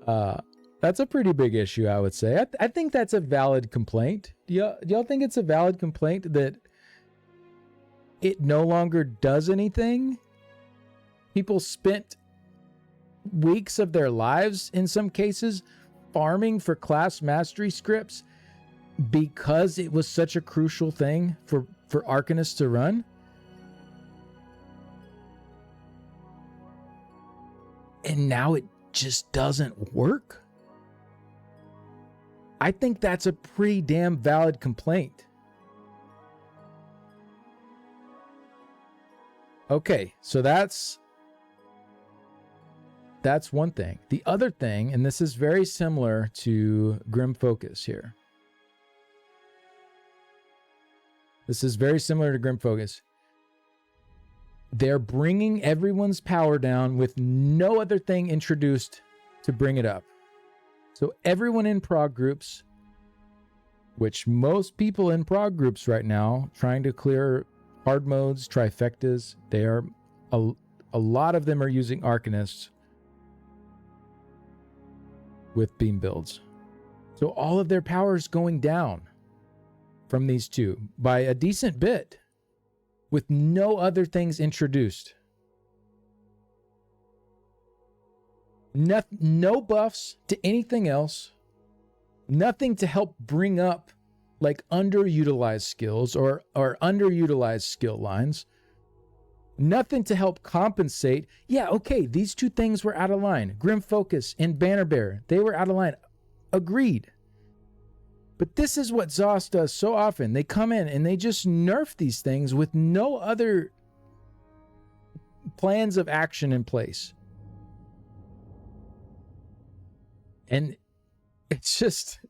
That's a pretty big issue, I would say. I think that's a valid complaint. Do y'all think it's a valid complaint that it no longer does anything? People spent weeks of their lives, in some cases, farming for class mastery scripts because it was such a crucial thing for Arcanists to run. And now it just doesn't work. I think that's a pretty damn valid complaint. Okay, so that's one thing. The other thing, and this is very similar to Grim Focus here. This is very similar to Grim Focus. They're bringing everyone's power down with no other thing introduced to bring it up. So everyone in prog groups, which most people in prog groups right now, trying to clear hard modes, trifectas, they are, a lot of them are using Arcanists with beam builds. So all of their power is going down from these two by a decent bit with no other things introduced. No buffs to anything else. Nothing to help bring up like underutilized skills or underutilized skill lines. Nothing to help compensate. Yeah, okay, these two things were out of line. Grim Focus and Banner Bear, they were out of line. Agreed. But this is what ZOS does so often. They come in and they just nerf these things with no other plans of action in place. And it's just,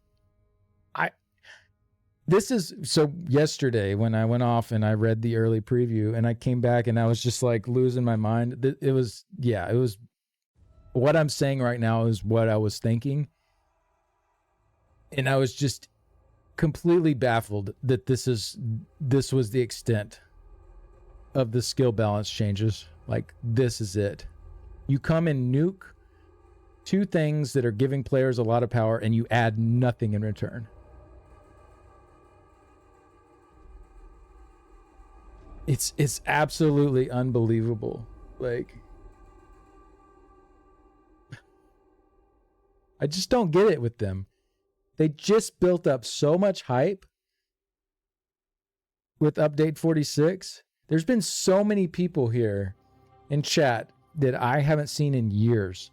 so yesterday when I went off and I read the early preview and I came back and I was just like losing my mind. It was what I'm saying right now is what I was thinking. And I was just completely baffled that this was the extent of the skill balance changes. Like, this is it. You come and nuke two things that are giving players a lot of power and you add nothing in return. It's absolutely unbelievable. Like, I just don't get it with them. They just built up so much hype with update 46. There's been so many people here in chat that I haven't seen in years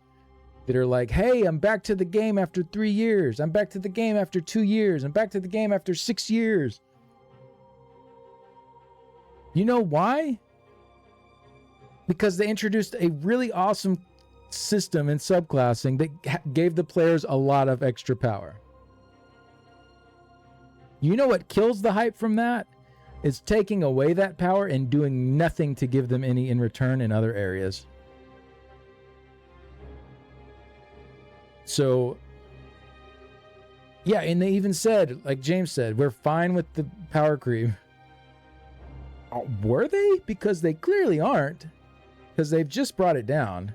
that are like, hey, I'm back to the game after 3 years. I'm back to the game after 2 years. I'm back to the game after 6 years. You know why? Because they introduced a really awesome system in subclassing that gave the players a lot of extra power. You know what kills the hype from that? It's taking away that power and doing nothing to give them any in return in other areas. So, yeah, and they even said, like James said, we're fine with the power creep. Were they? Because they clearly aren't. Because they've just brought it down.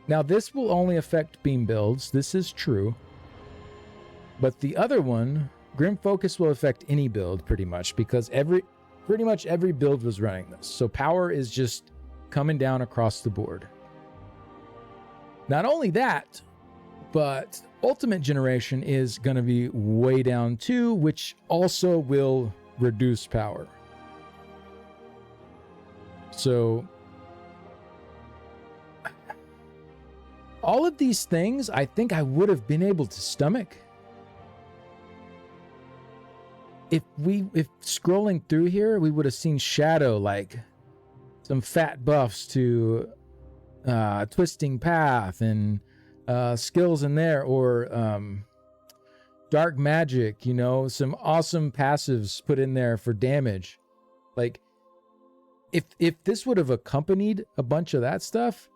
Now, this will only affect beam builds. This is true. But the other one, Grim Focus, will affect any build pretty much. Because pretty much every build was running this. So power is just coming down across the board. Not only that, but Ultimate Generation is going to be way down too, which also will reduce power. So all of these things, I think I would have been able to stomach if scrolling through here, we would have seen Shadow, like some fat buffs to Twisting Path and skills in there, or Dark Magic, you know, some awesome passives put in there for damage. Like, if this would have accompanied a bunch of that stuff,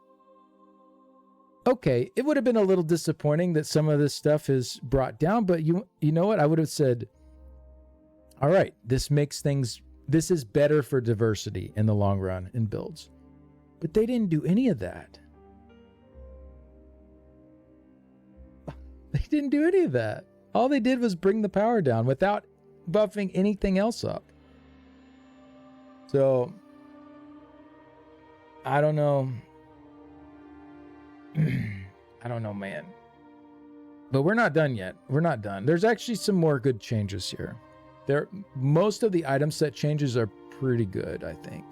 okay, it would have been a little disappointing that some of this stuff is brought down, but you know what? I would have said, all right, this is better for diversity in the long run in builds. But they didn't do any of that. They didn't do any of that. All they did was bring the power down without buffing anything else up. So, I don't know. I don't know, man. But we're not done yet. We're not done. There's actually some more good changes here. Most of the item set changes are pretty good, I think.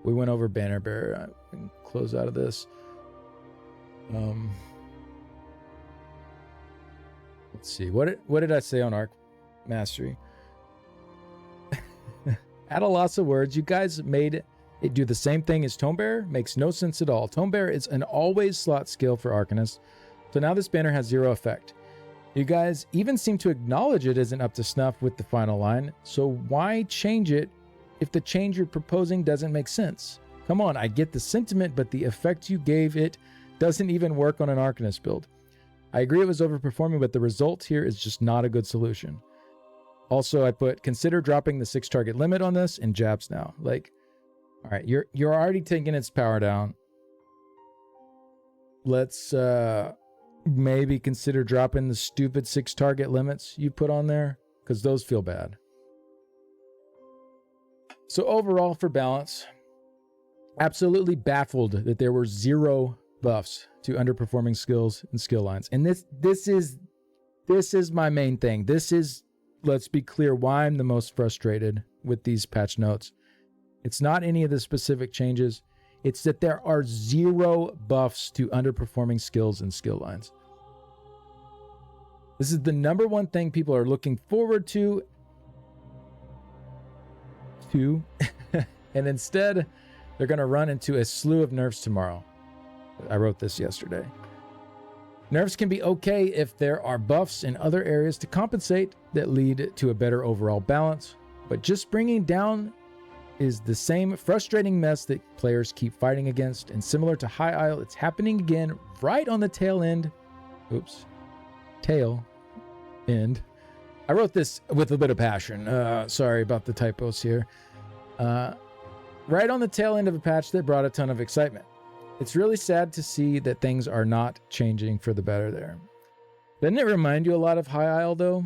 We went over Banner Bearer. I can close out of this. Let's see. What did I say on Arc Mastery? At a loss of words, you guys made it do the same thing as Tonebearer. Makes no sense at all. Tonebearer is an always slot skill for Arcanists, so now this banner has 0 effect. You guys even seem to acknowledge it isn't up to snuff with the final line, so why change it if the change you're proposing doesn't make sense? Come on, I get the sentiment, but the effect you gave it doesn't even work on an Arcanist build. I agree it was overperforming, but the result here is just not a good solution. Also, I put, consider dropping the 6 target limit on this and jabs now. Like, all right, you're already taking its power down. Let's maybe consider dropping the stupid 6 target limits you put on there, because those feel bad. So overall, for balance, absolutely baffled that there were 0 buffs to underperforming skills and skill lines. And this is my main thing. This is, let's be clear, why I'm the most frustrated with these patch notes. It's not any of the specific changes. It's that there are 0 buffs to underperforming skills and skill lines. This is the number one thing people are looking forward to. And instead, they're going to run into a slew of nerfs tomorrow. I wrote this yesterday. Nerfs can be okay if there are buffs in other areas to compensate that lead to a better overall balance, but just bringing down is the same frustrating mess that players keep fighting against, and similar to High Isle, it's happening again right on the tail end. Oops. Tail end. I wrote this with a bit of passion. Sorry about the typos here. Right on the tail end of a patch that brought a ton of excitement. It's really sad to see that things are not changing for the better there. Doesn't it remind you a lot of High Isle, though?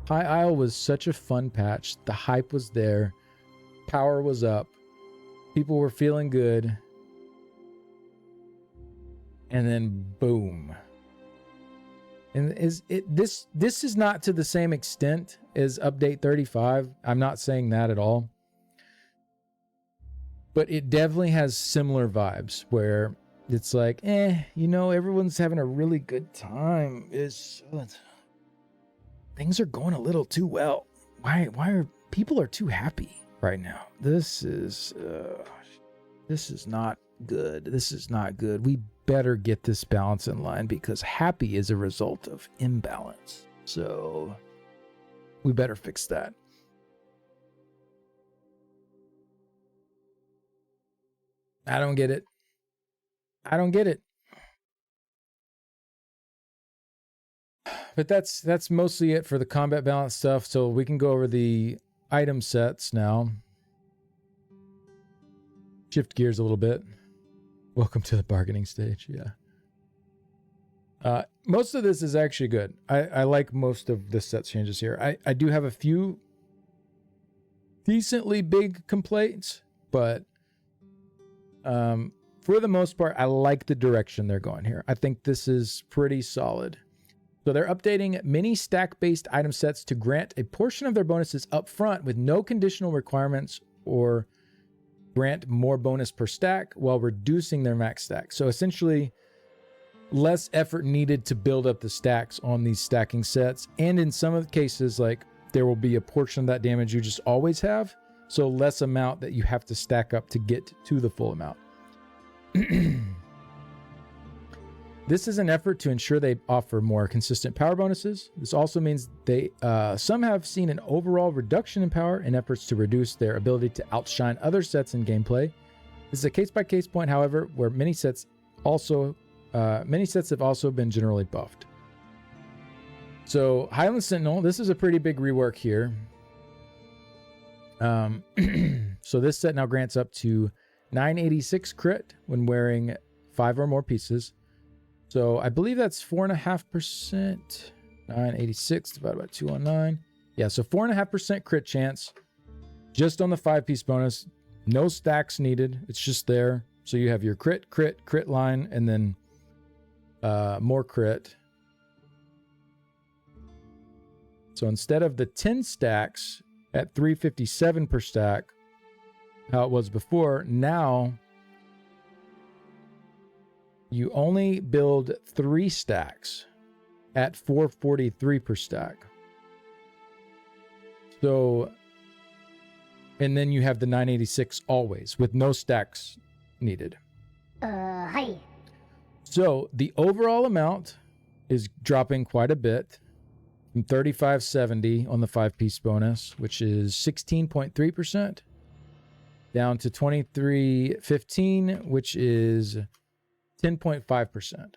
High Isle was such a fun patch. The hype was there. Power was up. People were feeling good. And then boom. And this is not to the same extent as update 35. I'm not saying that at all. But it definitely has similar vibes where it's like, everyone's having a really good time. Things are going a little too well. Why are people too happy right now? This is not good. This is not good. We better get this balance in line, because happy is a result of imbalance. So we better fix that. I don't get it. But that's mostly it for the combat balance stuff. So we can go over the item sets now. Shift gears a little bit. Welcome to the bargaining stage. Yeah. Most of this is actually good. I like most of the set changes here. I do have a few decently big complaints, but for the most part, I like the direction they're going here. I think this is pretty solid. So they're updating many stack-based item sets to grant a portion of their bonuses up front with no conditional requirements, or grant more bonus per stack while reducing their max stack. So essentially, less effort needed to build up the stacks on these stacking sets. And in some of the cases, like, there will be a portion of that damage you just always have. So less amount that you have to stack up to get to the full amount. This is an effort to ensure they offer more consistent power bonuses. This also means some have seen an overall reduction in power in efforts to reduce their ability to outshine other sets in gameplay. This is a case-by-case point, however, where many sets have also been generally buffed. So Highland Sentinel, this is a pretty big rework here. So this set now grants up to 986 crit when wearing 5 or more pieces. So I believe that's 4.5%. 986 divided by 219. Yeah, so 4.5% crit chance just on the 5-piece bonus. No stacks needed. It's just there. So you have your crit line, and then more crit. So instead of the 10 stacks at 357 per stack, how it was before, now you only build 3 stacks at 443 per stack. So, and then you have the 986 always with no stacks needed. Hi. So the overall amount is dropping quite a bit from 3570 on the 5-piece bonus, which is 16.3%, down to 2315, which is 10.5%.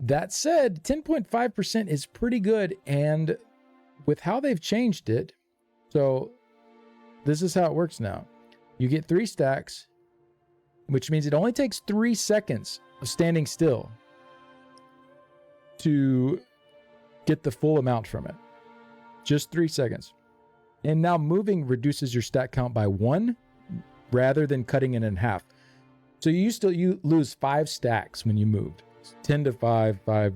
That said, 10.5% is pretty good, and with how they've changed it, so this is how it works now. You get 3 stacks, which means it only takes 3 seconds of standing still to get the full amount from it. Just 3 seconds. And now moving reduces your stack count by 1 rather than cutting it in half. So you lose 5 stacks when you moved. 10 to 5, 5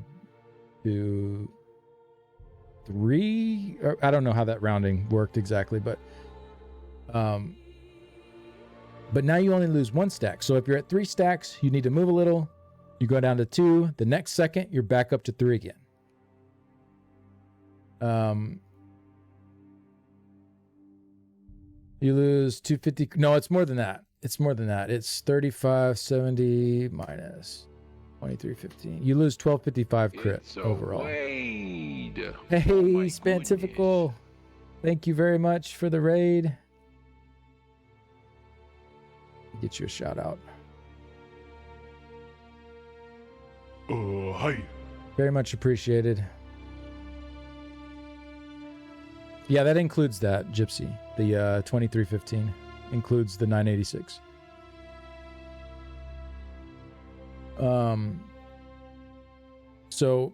to 3. Or I don't know how that rounding worked exactly, but now you only lose 1 stack. So if you're at 3 stacks, you need to move a little. You go down to 2. The next second, you're back up to 3 again. You lose 250. No, it's more than that. It's more than that. It's 3570 minus 2315. You lose 1255 crit overall. Hey, Spantifical. Thank you very much for the raid. Get you a shout out. Hi. Very much appreciated. Yeah, that includes that, Gypsy. The 2315 includes the 986. So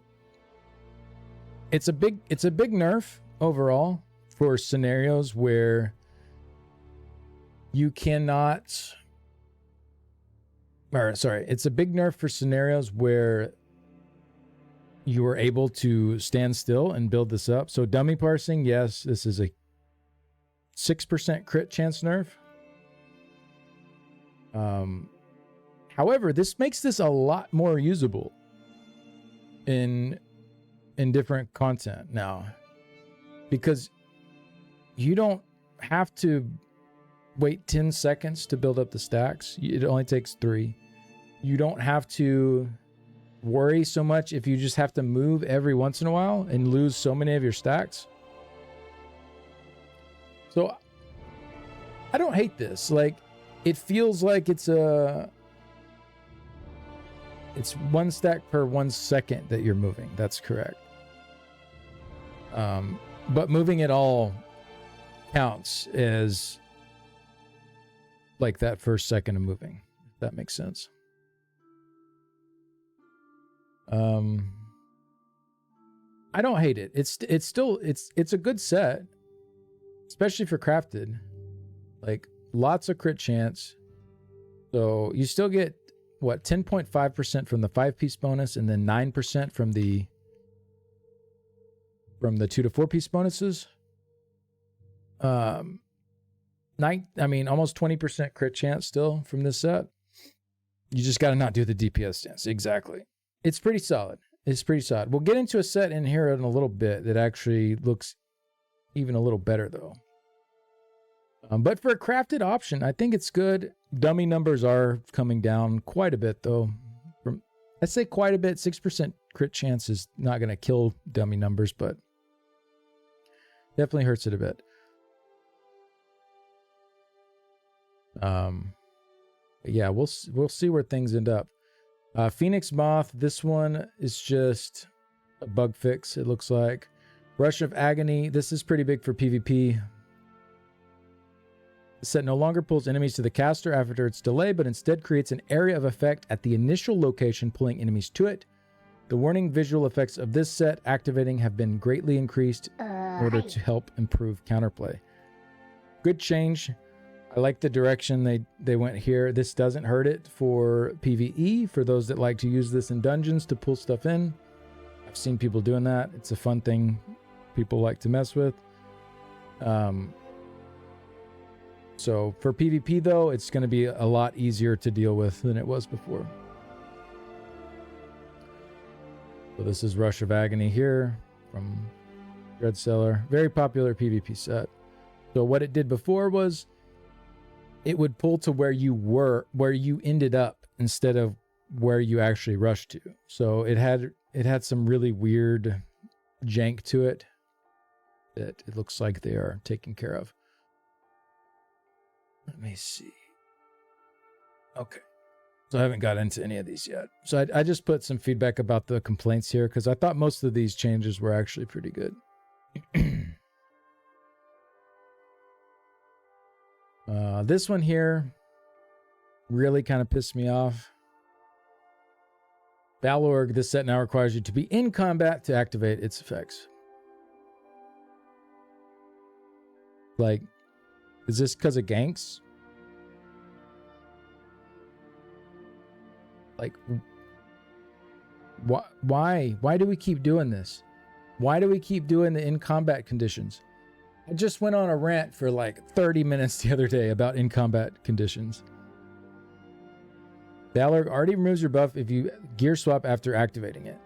it's a big nerf overall for scenarios where you cannot, or sorry, it's a big nerf for scenarios where you are able to stand still and build this up. So dummy parsing, yes, this is a 6% crit chance nerf. However, this makes this a lot more usable in different content now, because you don't have to wait 10 seconds to build up the stacks. It only takes 3. You don't have to worry so much if you just have to move every once in a while and lose so many of your stacks. So I don't hate this. Like, it feels like it's 1 stack per 1 second that you're moving. That's correct. But moving it all counts as like that first second of moving, if that makes sense. I don't hate it. It's still a good set, especially for crafted. Like, lots of crit chance. So you still get what, 10.5% from the 5-piece bonus, and then 9% from the 2 to 4-piece bonuses. Almost 20% crit chance still from this set. You just got to not do the DPS stance. Exactly. It's pretty solid. We'll get into a set in here in a little bit that actually looks even a little better, though. But for a crafted option, I think it's good. Dummy numbers are coming down quite a bit, though. I'd say quite a bit. 6% crit chance is not going to kill dummy numbers, but definitely hurts it a bit. Yeah, we'll see where things end up. Phoenix Moth, this one is just a bug fix, it looks like. Rush of Agony, this is pretty big for PvP. The set no longer pulls enemies to the caster after its delay, but instead creates an area of effect at the initial location, pulling enemies to it. The warning visual effects of this set activating have been greatly increased in order to help improve counterplay. Good change. I like the direction they went here. This doesn't hurt it for PvE, for those that like to use this in dungeons to pull stuff in. I've seen people doing that. It's a fun thing people like to mess with. So for PvP though, it's going to be a lot easier to deal with than it was before. So this is Rush of Agony here from Dreadseller. Very popular PvP set. So what it did before was it would pull to where you ended up instead of where you actually rushed to. So it had some really weird jank to it that it looks like they are taking care of. Let me see. Okay. So I haven't got into any of these yet. So I just put some feedback about the complaints here because I thought most of these changes were actually pretty good. This one here really kind of pissed me off. Balorg, this set now requires you to be in combat to activate its effects. Like, is this because of ganks? Like, why do we keep doing this? Why do we keep doing the in combat conditions? I just went on a rant for like 30 minutes the other day about in combat conditions. Balorg already removes your buff if you gear swap after activating it.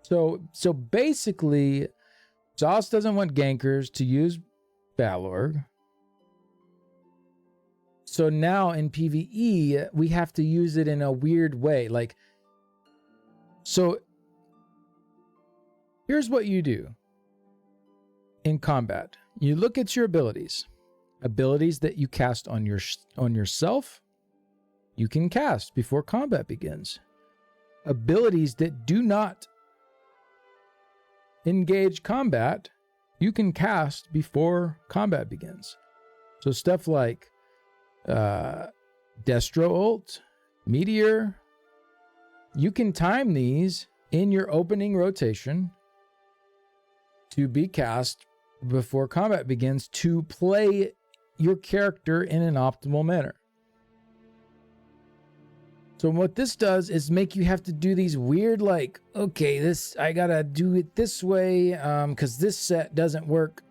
So basically, Zoss doesn't want gankers to use Balorg. So now in PvE, we have to use it in a weird way. Like, so here's what you do in combat. You look at your abilities. Abilities that you cast on yourself, you can cast before combat begins. Abilities that do not engage combat, you can cast before combat begins. So stuff like Destro ult, Meteor, you can time these in your opening rotation to be cast before combat begins to play your character in an optimal manner. So what this does is make you have to do these weird, like, okay, this, I gotta do it this way because this set doesn't work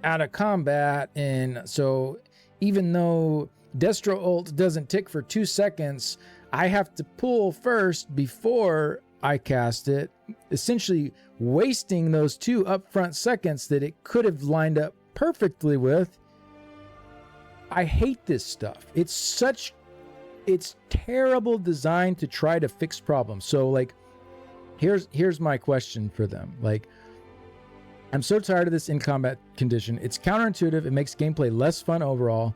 out of combat. And so even though Destro ult doesn't tick for 2 seconds, I have to pull first before I cast it, essentially wasting those 2 upfront seconds that it could have lined up perfectly with. I hate this stuff. It's terrible design to try to fix problems. So like, here's my question for them. Like, I'm so tired of this in combat condition. It's counterintuitive. It makes gameplay less fun overall.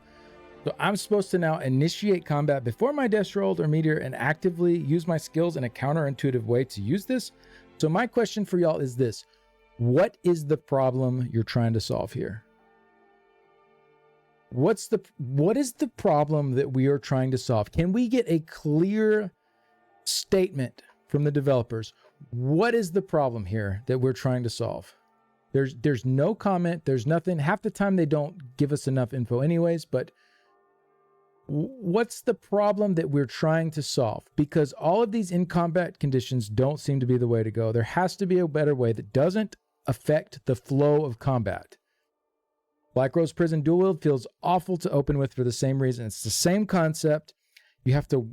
So I'm supposed to now initiate combat before my Destro ult or Meteor and actively use my skills in a counterintuitive way to use this. So my question for y'all is this: what is the problem you're trying to solve here? What is the problem that we are trying to solve? Can we get a clear statement from the developers? What is the problem here that we're trying to solve? There's no comment. There's nothing. Half the time they don't give us enough info anyways, but what's the problem that we're trying to solve? Because all of these in combat conditions don't seem to be the way to go. There has to be a better way that doesn't affect the flow of combat. Black Rose Prison Dual Wield feels awful to open with for the same reason. It's the same concept. You have to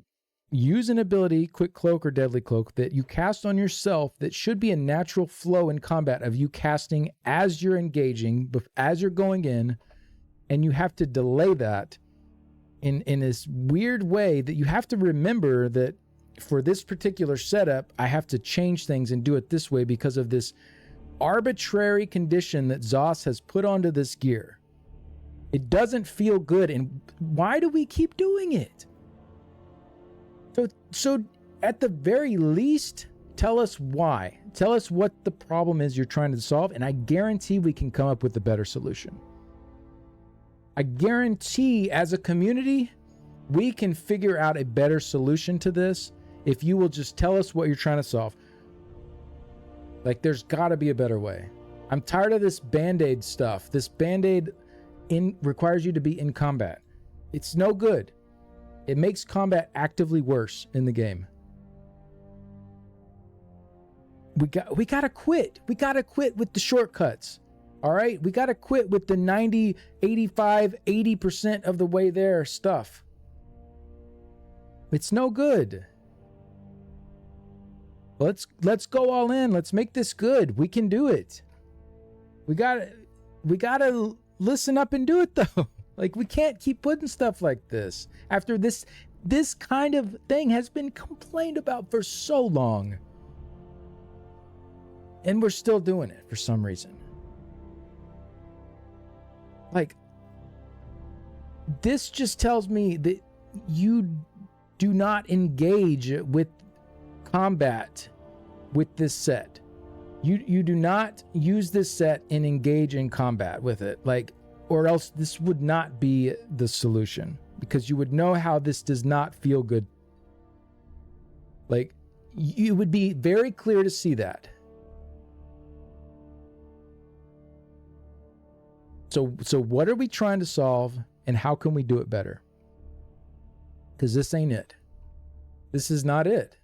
use an ability, Quick Cloak or Deadly Cloak, that you cast on yourself that should be a natural flow in combat of you casting as you're engaging, as you're going in, and you have to delay that in this weird way that you have to remember that for this particular setup, I have to change things and do it this way because of this arbitrary condition that Zoss has put onto this gear. It doesn't feel good, and why do we keep doing it? So at the very least, tell us why. Tell us what the problem is you're trying to solve, and I guarantee we can come up with a better solution. I guarantee as a community, we can figure out a better solution to this if you will just tell us what you're trying to solve. Like, there's got to be a better way. I'm tired of this Band-Aid stuff. This Band-Aid requires you to be in combat. It's no good. It makes combat actively worse in the game. we gotta quit. We gotta quit with the shortcuts. All right? We gotta quit with the 90, 85, 80% of the way there stuff. It's no good. Let's go all in. Let's make this good. We can do it. We gotta listen up and do it though. Like, we can't keep putting stuff like this after this kind of thing has been complained about for so long. And we're still doing it for some reason. Like, this just tells me that you do not engage with combat with this set. You do not use this set and engage in combat with it. Like, or else this would not be the solution, because you would know how this does not feel good. Like, you would be very clear to see that. So what are we trying to solve, and how can we do it better? Because this ain't it. This is not it.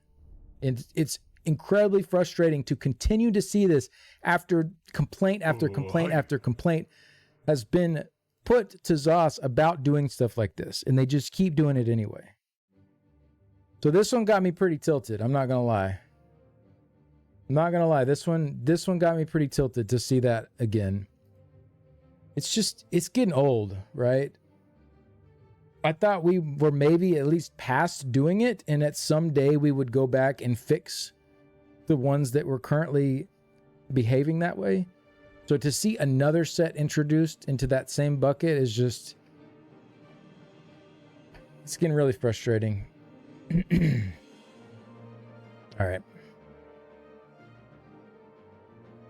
And it's incredibly frustrating to continue to see this after complaint after complaint after complaint has been put to ZOS about doing stuff like this, and they just keep doing it anyway. So this one got me pretty tilted. I'm not gonna lie. This one got me pretty tilted to see that again. It's getting old, right? I thought we were maybe at least past doing it, and that someday we would go back and fix the ones that were currently behaving that way. So to see another set introduced into that same bucket is just, it's getting really frustrating. All right.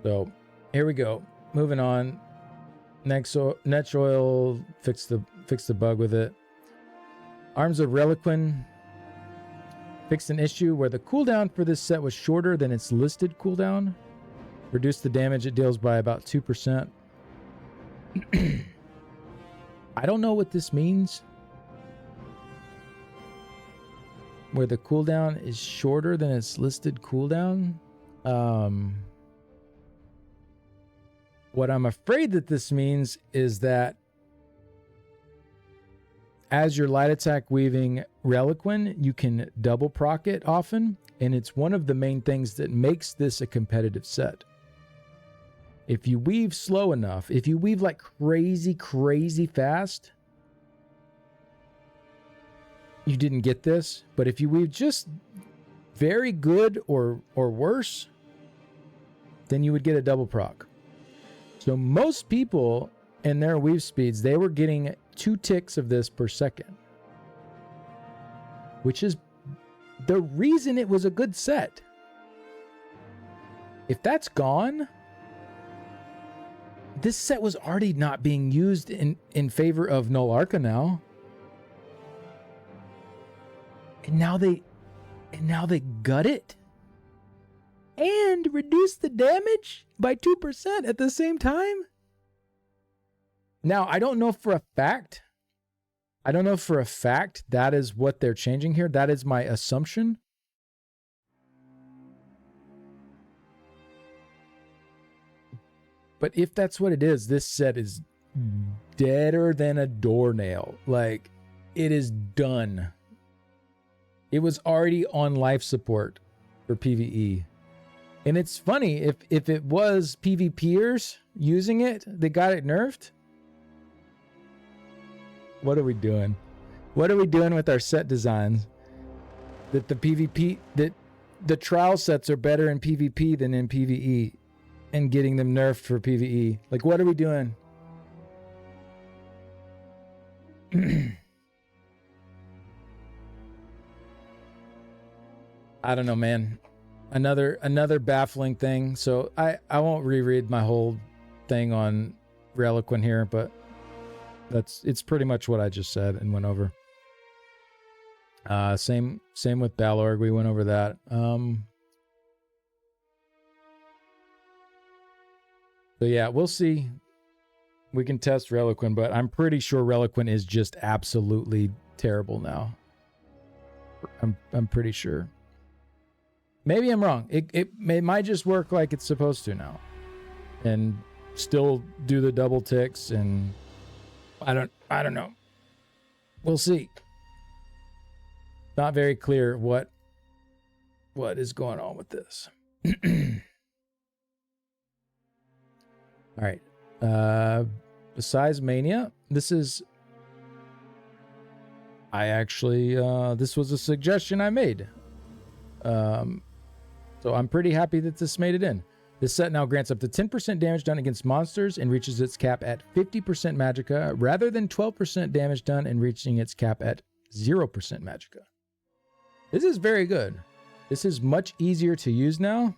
So here we go. Moving on. Next oil, fix the bug with it. Arms of Reliquin fixed an issue where the cooldown for this set was shorter than its listed cooldown. Reduced the damage it deals by about 2%. I don't know what this means. Where the cooldown is shorter than its listed cooldown. What I'm afraid that this means is that as your light attack weaving Reliquin, you can double proc it often, and it's one of the main things that makes this a competitive set. If you weave slow enough, if you weave like crazy fast, you didn't get this. But if you weave just very good or worse, then you would get a double proc. So most people in their weave speeds, they were getting 2 ticks of this per second, which is the reason it was a good set. If that's gone, this set was already not being used in favor of Null Arca now. And now they gut it and reduce the damage by 2% at the same time. Now, I don't know for a fact that is what they're changing here. That is my assumption. But if that's what it is, this set is deader than a doornail. Like, it is done. It was already on life support for PvE. And it's funny, if it was PvPers using it, they got it nerfed. What are we doing? What are we doing with our set designs? That the PvP, that the trial sets are better in PvP than in PvE, and getting them nerfed for PvE. Like, what are we doing? I don't know, man. Another baffling thing. So I won't reread my whole thing on Reliquin here, but it's pretty much what I just said and went over. Same with Balorg. We went over that. So yeah, we'll see. We can test Reliquin, but I'm pretty sure Reliquin is just absolutely terrible now. I'm pretty sure. Maybe I'm wrong. It might just work like it's supposed to now, and still do the double ticks. And I don't know. We'll see. Not very clear what is going on with this. All right. Besides Mania, this is. I actually this was a suggestion I made. So I'm pretty happy that this made it in. This set now grants up to 10% damage done against monsters and reaches its cap at 50% magicka, rather than 12% damage done and reaching its cap at 0% magicka. This is very good. This is much easier to use now.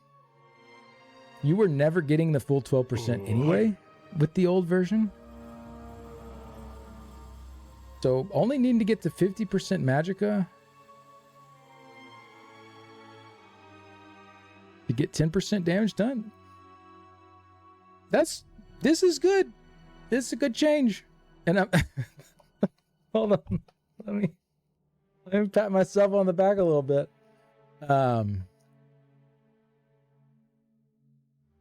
You were never getting the full 12% anyway with the old version. So only needing to get to 50% magicka to get 10% damage done. This is good. This is a good change. And I'm hold on. Let me pat myself on the back a little bit.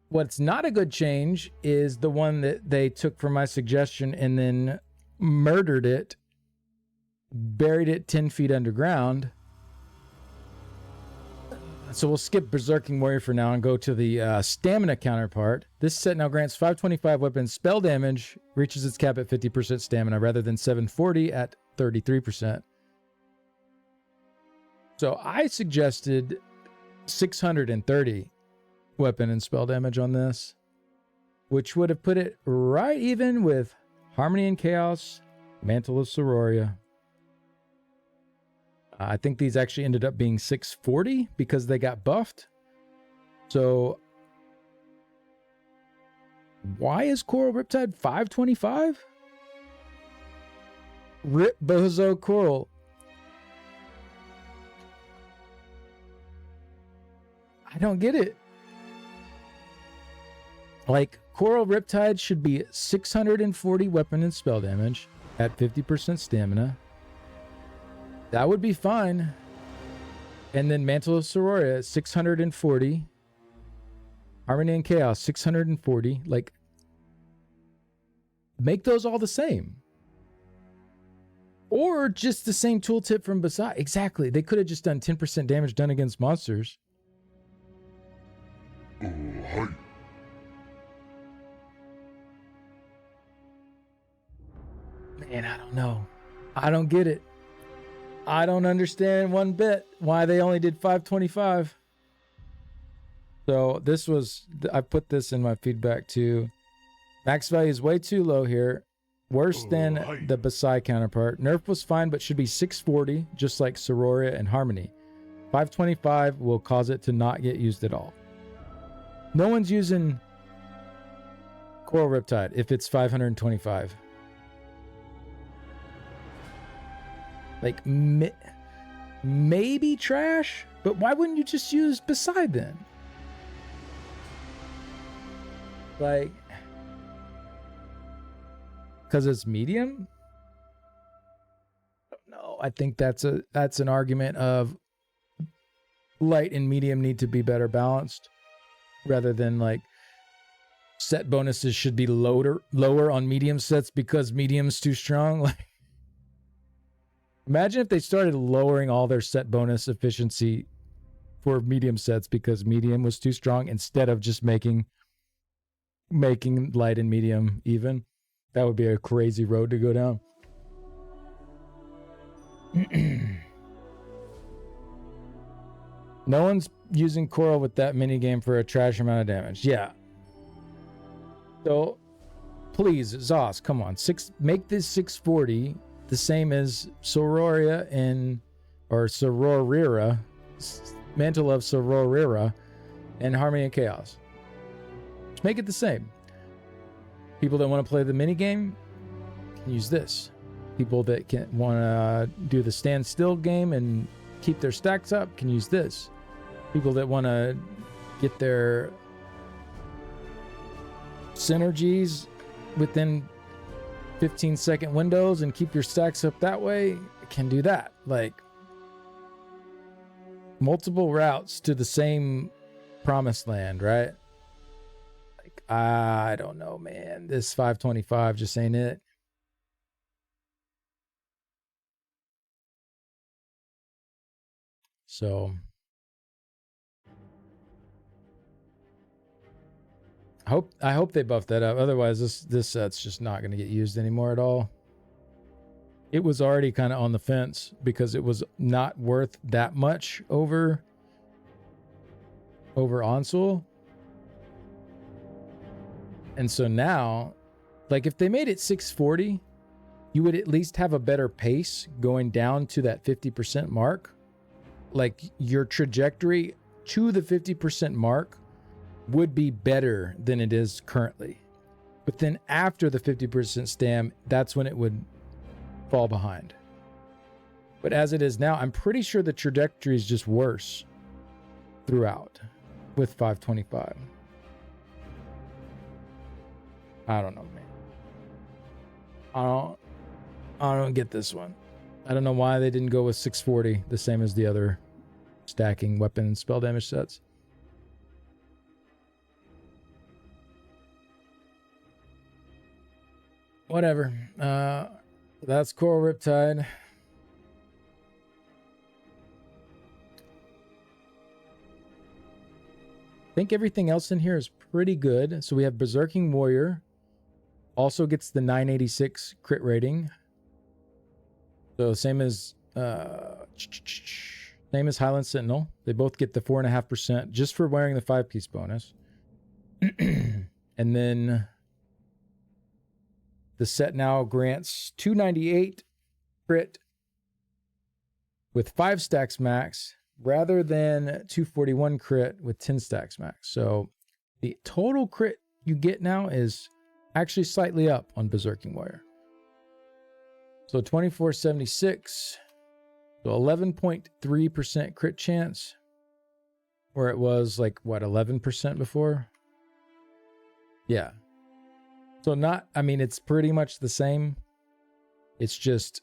What's not a good change is the one that they took from my suggestion and then murdered it, buried it 10 feet underground. So we'll skip Berserking Warrior for now and go to the stamina counterpart. This set now grants 525 weapon spell damage, reaches its cap at 50% stamina rather than 740 at 33%. So I suggested 630 weapon and spell damage on this, which would have put it right even with Harmony and Chaos, Mantle of Sororia. I think these actually ended up being 640 because they got buffed. So why is Coral Riptide 525? Rip Bozo Coral. I don't get it. Like, Coral Riptide should be 640 weapon and spell damage at 50% stamina. That would be fine. And then Mantle of Sororia, 640. Harmony and Chaos, 640. Like, make those all the same. Or just the same tooltip from beside. Exactly. They could have just done 10% damage done against monsters. Hi. Man, I don't know. I don't get it. I don't understand one bit why they only did 525. So this was, I put this in my feedback too. Max value is way too low here. Worse than the Basai counterpart. Nerf was fine, but should be 640, just like Sororia and Harmony. 525 will cause it to not get used at all. No one's using Coral Riptide if it's 525. Like, maybe trash, but why wouldn't you just use Beside then? Like, because it's medium? No, I think that's an argument of light and medium need to be better balanced, rather than like set bonuses should be lower on medium sets because medium's too strong. Like, imagine if they started lowering all their set bonus efficiency for medium sets because medium was too strong, instead of just making light and medium even. That would be a crazy road to go down. No one's using Coral with that minigame for a trash amount of damage. Yeah. So, please, Zos, come on. Make this 640 the same as Sororia or Sororira, Mantle of Sororira, and Harmony and Chaos. Just make it the same. People that want to play the minigame can use this. People that want to do the stand still game and keep their stacks up can use this. People that want to get their synergies within 15-second windows and keep your stacks up that way can do that. Like, multiple routes to the same promised land, right? Like, I don't know, man. This 525 just ain't it. So I hope they buff that up. Otherwise, this set's just not going to get used anymore at all. It was already kind of on the fence because it was not worth that much over Onsul. And so now, like if they made it 640, you would at least have a better pace going down to that 50% mark. Like your trajectory to the 50% mark would be better than it is currently. But then after the 50% stam, that's when it would fall behind. But as it is now, I'm pretty sure the trajectory is just worse throughout with 525. I don't know, man. I don't get this one. I don't know why they didn't go with 640, the same as the other stacking weapon and spell damage sets. Whatever. That's Coral Riptide. I think everything else in here is pretty good. So we have Berserking Warrior. Also gets the 986 crit rating. So same as Highland Sentinel. They both get the 4.5% just for wearing the 5-piece bonus. And then the set now grants 298 crit with 5 stacks max rather than 241 crit with 10 stacks max. So the total crit you get now is actually slightly up on Berserking Warrior. So 2476, so 11.3% crit chance, where it was like, what, 11% before? Yeah. So not, I mean, it's pretty much the same. It's just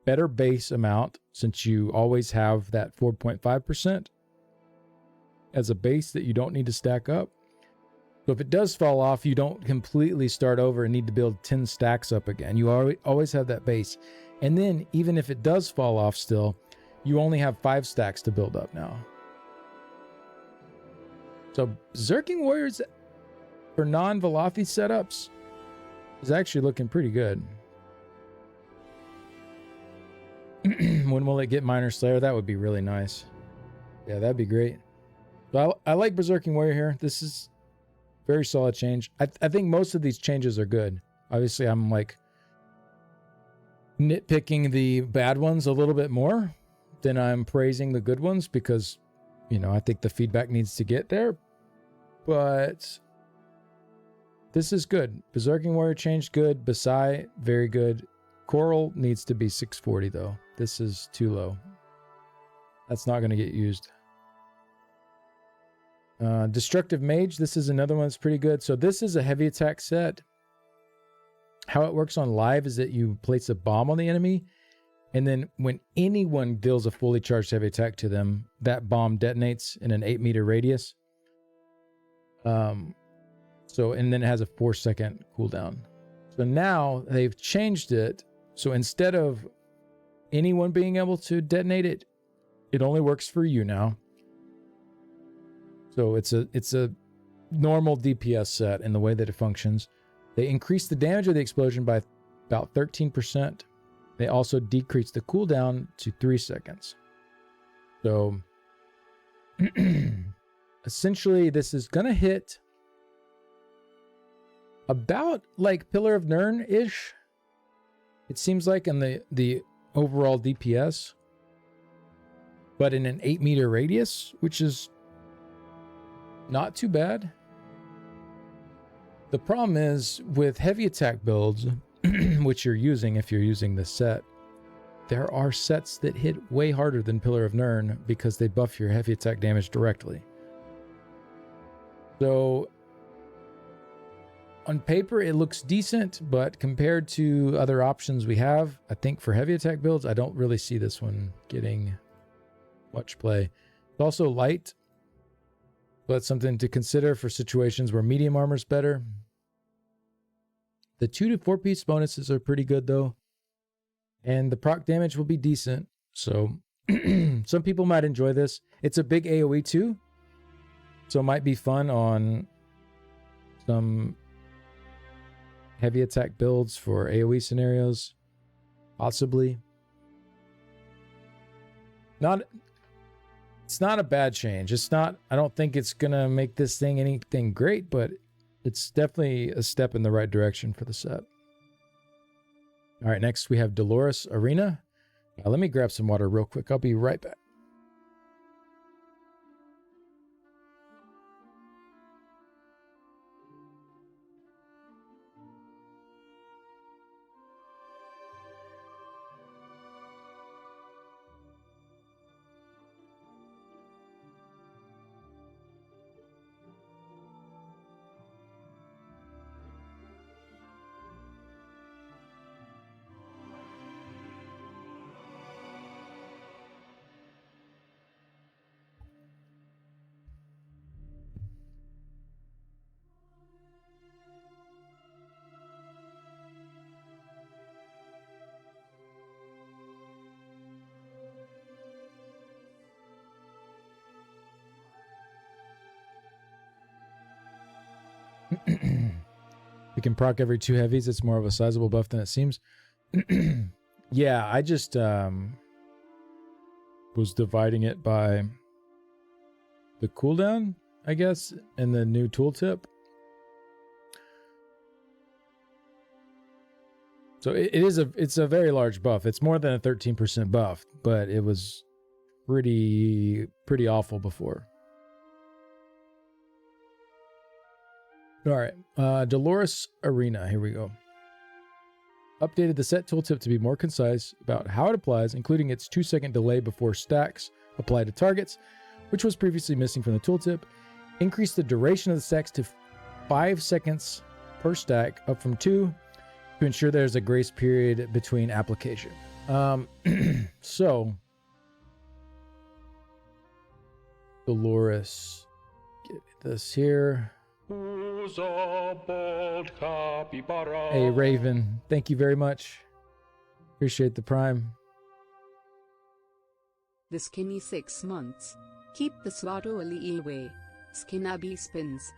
better base amount since you always have that 4.5% as a base that you don't need to stack up. So if it does fall off, you don't completely start over and need to build 10 stacks up again. You always have that base. And then even if it does fall off still, you only have 5 stacks to build up now. So Berserking Warriors for non-Velothi setups is actually looking pretty good. When will it get Minor Slayer? That would be really nice. Yeah, that'd be great. So I like Berserking Warrior here. This is very solid change. I think most of these changes are good. Obviously, I'm like nitpicking the bad ones a little bit more than I'm praising the good ones because, you know, I think the feedback needs to get there. But this is good. Berserking Warrior changed good. Basai, very good. Coral needs to be 640 though. This is too low. That's not going to get used. Destructive Mage, this is another one that's pretty good. So this is a heavy attack set. How it works on live is that you place a bomb on the enemy, and then when anyone deals a fully charged heavy attack to them, that bomb detonates in an 8-meter radius. And then it has a 4-second cooldown. So now they've changed it. So instead of anyone being able to detonate it, it only works for you now. So it's a normal DPS set in the way that it functions. They increase the damage of the explosion by about 13%. They also decrease the cooldown to 3 seconds. So essentially this is going to hit about like Pillar of Nirn-ish. It seems like in the overall DPS. But in an 8-meter radius, which is not too bad. The problem is with heavy attack builds, which you're using if you're using this set, there are sets that hit way harder than Pillar of Nirn because they buff your heavy attack damage directly. So on paper, it looks decent, but compared to other options we have, I think for heavy attack builds, I don't really see this one getting Watch play. It's also light, but something to consider for situations where medium armor is better. The 2 to 4 piece bonuses are pretty good though. And the proc damage will be decent. So some people might enjoy this. It's a big AoE too. So it might be fun on some heavy attack builds for AoE scenarios. Possibly. It's not a bad change. It's not, I don't think it's gonna make this thing anything great, but it's definitely a step in the right direction for the set. All right, next we have Dolores Arena. Let me grab some water real quick. I'll be right back. We can proc every 2 heavies. It's more of a sizable buff than it seems. Yeah, I just was dividing it by the cooldown, I guess, and the new tooltip. So it's a very large buff. It's more than a 13% buff, but it was pretty awful before. All right, Dolores Arena, here we go. Updated the set tooltip to be more concise about how it applies, including its 2-second delay before stacks apply to targets, which was previously missing from the tooltip. Increased the duration of the stacks to 5 seconds per stack, up from 2, to ensure there's a grace period between application. So, Dolores, get this here. Hey, Raven. Thank you very much. Appreciate the prime. The skinny 6 months. Keep the Slato Ali away. Skinabi spins.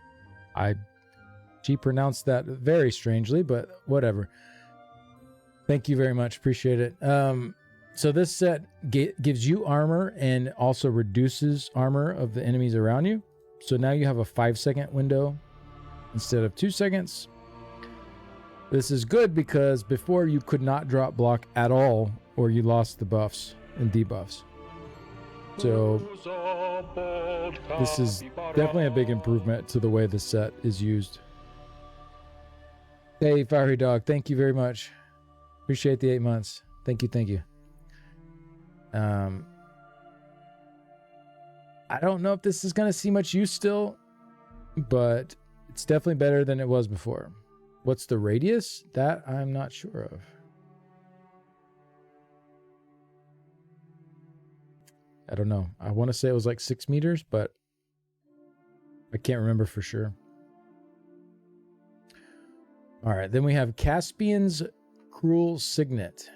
She pronounced that very strangely, but whatever. Thank you very much. Appreciate it. So this set gives you armor and also reduces armor of the enemies around you. So now you have a 5-second window instead of 2 seconds. This is good because before you could not drop block at all, or you lost the buffs and debuffs. So this is definitely a big improvement to the way the set is used. Hey, Fiery Dog, thank you very much. Appreciate the 8 months. Thank you, thank you. I don't know if this is going to see much use still, but it's definitely better than it was before. What's the radius? That I'm not sure of. I don't know. I want to say it was like 6 meters, but I can't remember for sure. All right, then we have Caspian's Cruel Signet.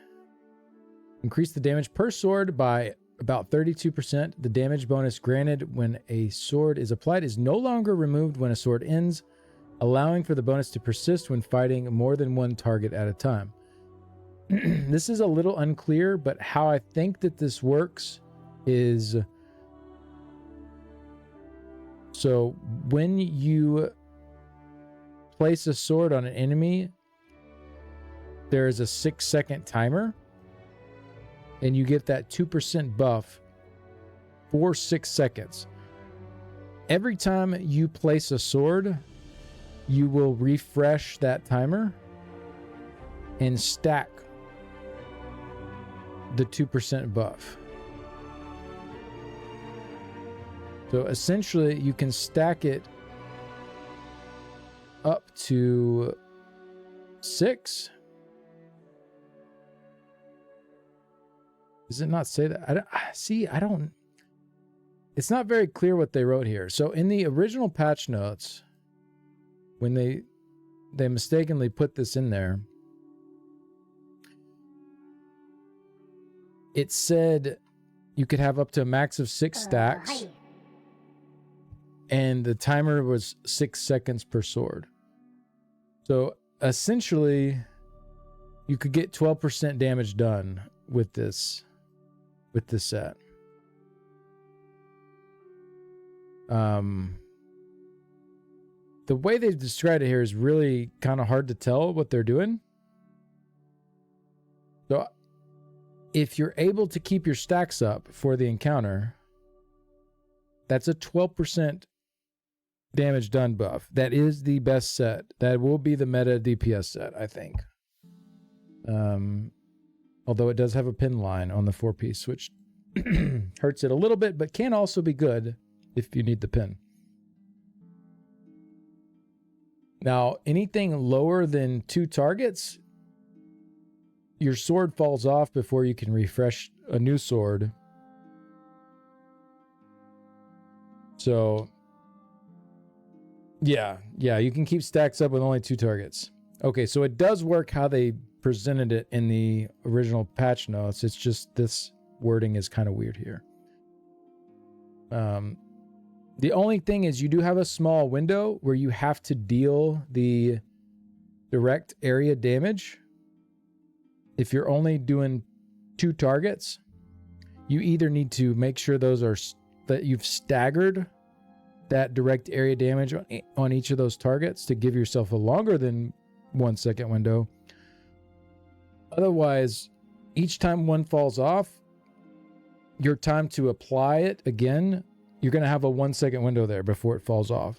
Increase the damage per sword by about 32%. The damage bonus granted when a sword is applied is no longer removed when a sword ends, allowing for the bonus to persist when fighting more than one target at a time. This is a little unclear, but how I think that this works is, so when you place a sword on an enemy, there is a 6-second timer, and you get that 2% buff for 6 seconds. Every time you place a sword, you will refresh that timer and stack the 2% buff. So essentially, you can stack it up to 6. Does it not say that? I don't. it's not very clear what they wrote here. So in the original patch notes, when they mistakenly put this in there, it said you could have up to a max of 6 stacks, Hi. and the timer was 6 seconds per sword. So essentially, you could get 12% damage done with this set. The way they've described it here is really kind of hard to tell what they're doing. So if you're able to keep your stacks up for the encounter, that's a 12% damage done buff. That is the best set. That will be the meta DPS set, I think. Although it does have a pin line on the 4-piece, which hurts it a little bit, but can also be good if you need the pin. Now, anything lower than 2 targets, your sword falls off before you can refresh a new sword. So, yeah, you can keep stacks up with only 2 targets. Okay, so it does work how they presented it in the original patch notes. It's just this wording is kind of weird here. The only thing is you do have a small window where you have to deal the direct area damage. If you're only doing 2 targets, you either need to make sure that you've staggered that direct area damage on each of those targets to give yourself a longer than 1 second window. Otherwise, each time one falls off, your time to apply it again, you're going to have a 1 second window there before it falls off.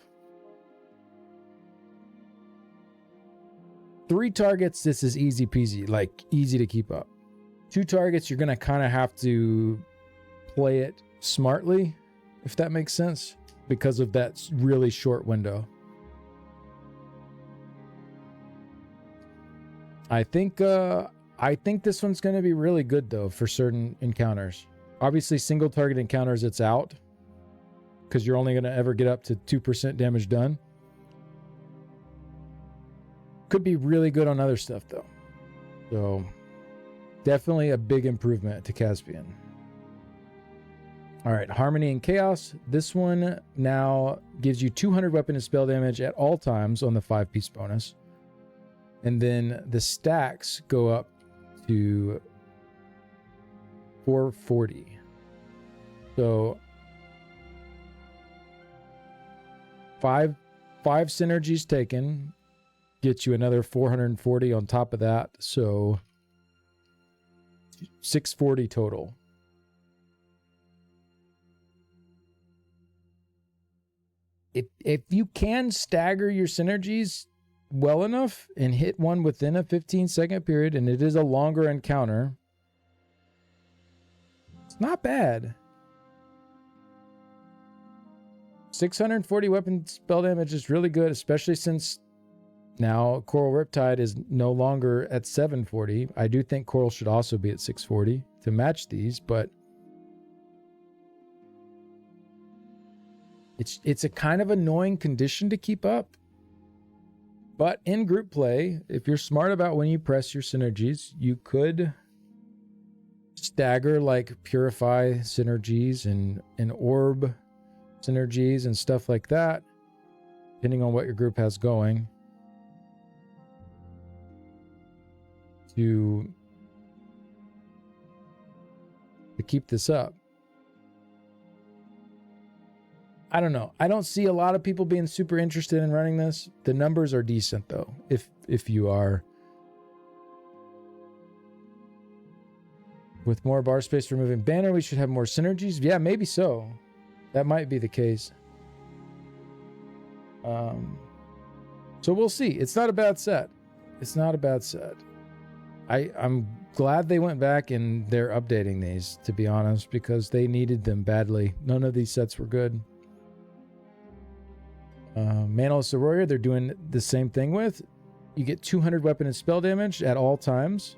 3 targets, this is easy peasy, like easy to keep up. 2 targets, you're going to kind of have to play it smartly, if that makes sense, because of that really short window. I think this one's going to be really good though for certain encounters. Obviously, single target encounters, it's out because you're only going to ever get up to 2% damage done. Could be really good on other stuff though. So definitely a big improvement to Caspian. All right, Harmony and Chaos. This one now gives you 200 weapon and spell damage at all times on the 5-piece bonus. And then the stacks go up to 440. So five synergies taken gets you another 440 on top of that. So 640 total. If you can stagger your synergies well enough and hit one within a 15-second period, and it is a longer encounter, it's not bad. 640 weapon spell damage is really good, especially since now Coral Riptide is no longer at 740. I do think Coral should also be at 640 to match these, but it's a kind of annoying condition to keep up. But in group play, if you're smart about when you press your synergies, you could stagger like Purify synergies and Orb synergies and stuff like that, depending on what your group has going, to keep this up. I don't know. I don't see a lot of people being super interested in running this. The numbers are decent though, if you are. With more bar space for moving banner, we should have more synergies. Yeah, maybe so. That might be the case. So we'll see. It's not a bad set. It's not a bad set. I'm glad they went back and they're updating these, to be honest, because they needed them badly. None of these sets were good. Manaless the Warrior, they're doing the same thing with. You get 200 weapon and spell damage at all times.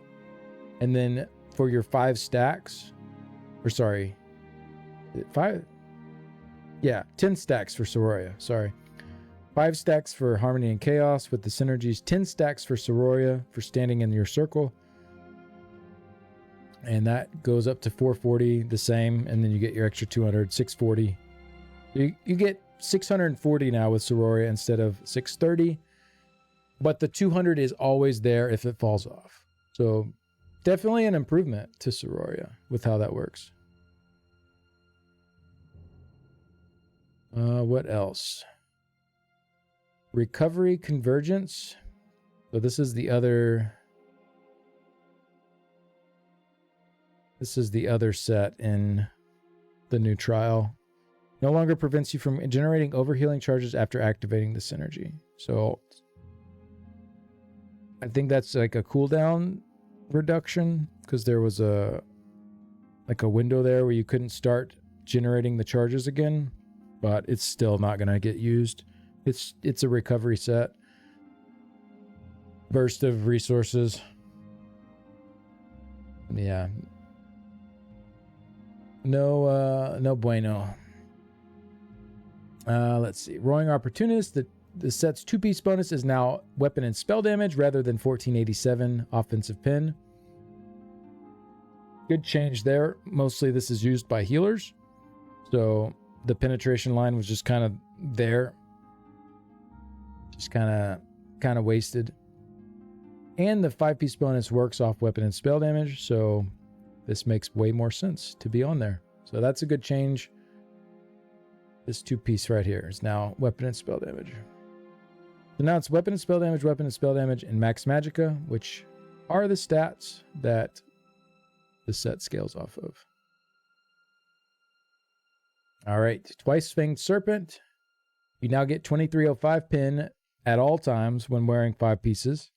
And then for your 5 stacks, or sorry, 5? Yeah, 10 stacks for Sororia. Sorry. 5 stacks for Harmony and Chaos with the synergies. 10 stacks for Sororia for standing in your circle. And that goes up to 440, the same. And then you get your extra 200, 640. You get 640 now with Sororia instead of 630. But the 200 is always there if it falls off. So definitely an improvement to Sororia with how that works. What else? Recovery Convergence. So this is the other... This is the other set in the new trial. No longer prevents you from generating overhealing charges after activating the synergy. So I think that's like a cooldown reduction because there was a window there where you couldn't start generating the charges again, but it's still not going to get used. It's a recovery set. Burst of resources. Yeah. No bueno. Let's see. Roaring Opportunist. The set's 2-piece bonus is now weapon and spell damage rather than 1487 offensive pin. Good change there. Mostly this is used by healers. So the penetration line was just kind of there. Just kind of wasted. And the 5-piece bonus works off weapon and spell damage. So this makes way more sense to be on there. So that's a good change. This 2-piece right here is now weapon and spell damage. So now it's weapon and spell damage, and max magicka, which are the stats that the set scales off of. All right, Twice Fanged Serpent. You now get 2305 pin at all times when wearing 5 pieces.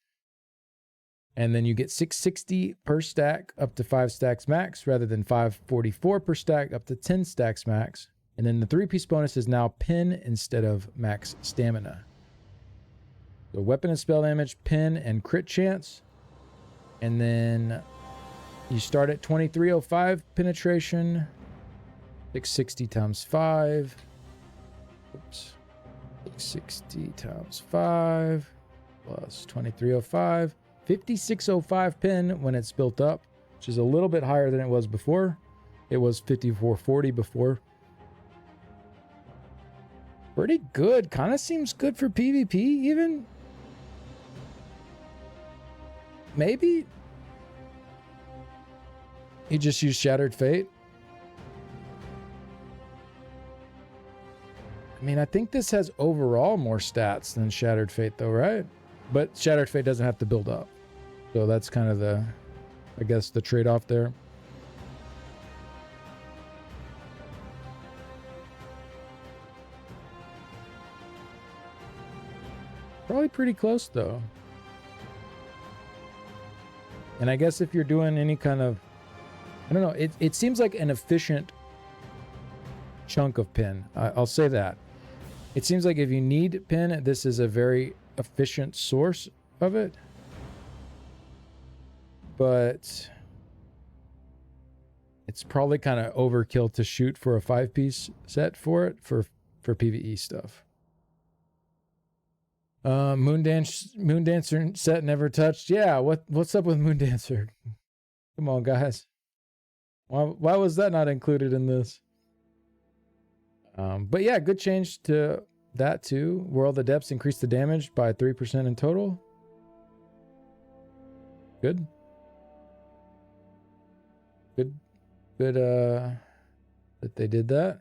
And then you get 660 per stack up to 5 stacks max rather than 544 per stack up to 10 stacks max. And then the 3-piece bonus is now pin instead of max stamina. So weapon and spell damage, pin, and crit chance. And then you start at 2305 penetration. 660 times 5. Oops. 660 times 5 plus 2305. 5605 pin when it's built up, which is a little bit higher than it was before. It was 5440 before. Pretty good. Kind of seems good for PvP even. Maybe you just use Shattered Fate. I mean, I think this has overall more stats than Shattered Fate though, right? But Shattered Fate doesn't have to build up. So that's kind of the, I guess, the trade-off there. Probably pretty close though. And I guess if you're doing any kind of, I don't know, it seems like an efficient chunk of pin. I'll say that. It seems like if you need pin, this is a very efficient source of it. But it's probably kind of overkill to shoot for a 5-piece set for it for PvE stuff. Moondancer set never touched. Yeah, what's up with Moondancer? Come on, guys. Why was that not included in this? But yeah, good change to that too. World of Depths increased the damage by 3% in total. Good. Good that they did that,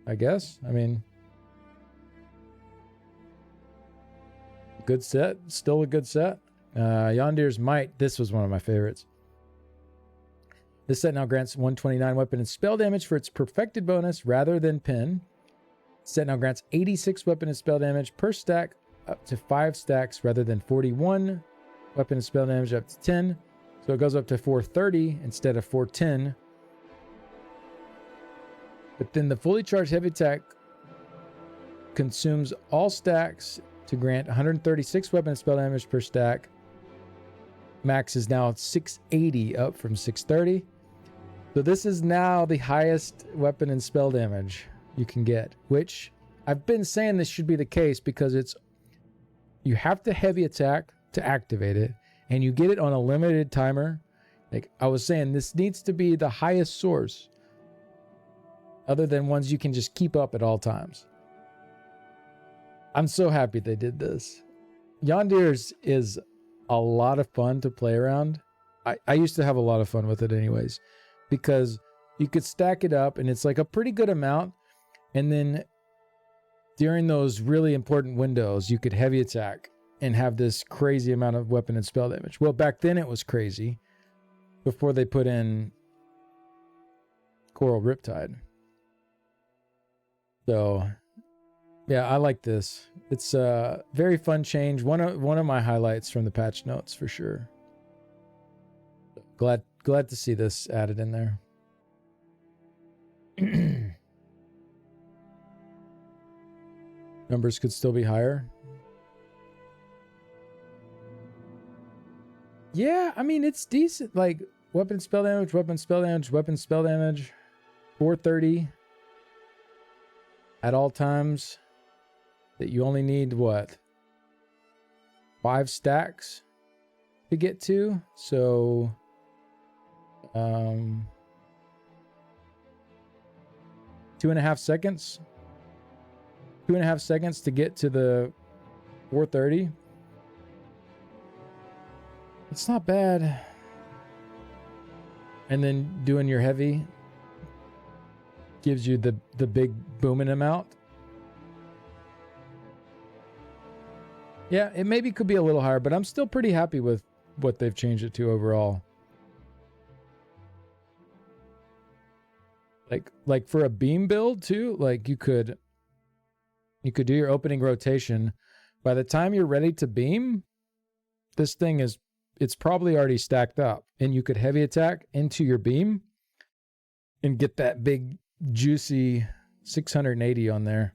I guess. I mean, good set. Still a good set. Yondir's Might. This was one of my favorites. This set now grants 129 weapon and spell damage for its perfected bonus rather than pin. This set now grants 86 weapon and spell damage per stack up to 5 stacks rather than 41 weapon and spell damage up to 10. So it goes up to 430 instead of 410. But then the fully charged heavy attack consumes all stacks to grant 136 weapon and spell damage per stack. Max is now 680 up from 630. So this is now the highest weapon and spell damage you can get, which I've been saying this should be the case because you have to heavy attack to activate it, and you get it on a limited timer. Like I was saying, this needs to be the highest source other than ones you can just keep up at all times. I'm so happy they did this. Yondir's is a lot of fun to play around. I used to have a lot of fun with it anyways, because you could stack it up and it's like a pretty good amount. And then during those really important windows, you could heavy attack and have this crazy amount of weapon and spell damage. Well, back then it was crazy before they put in Coral Riptide. So yeah, I like this. It's a very fun change. One of my highlights from the patch notes for sure. Glad to see this added in there. Numbers could still be higher. Yeah, I mean it's decent. Like weapon spell damage, weapon spell damage, weapon spell damage. 430 at all times. That you only need what? 5 stacks to get to. So 2.5 seconds. 2.5 seconds to get to the 430. It's not bad. And then doing your heavy gives you the big booming amount. Yeah, it maybe could be a little higher, but I'm still pretty happy with what they've changed it to overall. Like for a beam build too, like you could do your opening rotation. By the time you're ready to beam, this thing it's probably already stacked up, and you could heavy attack into your beam and get that big juicy 680 on there.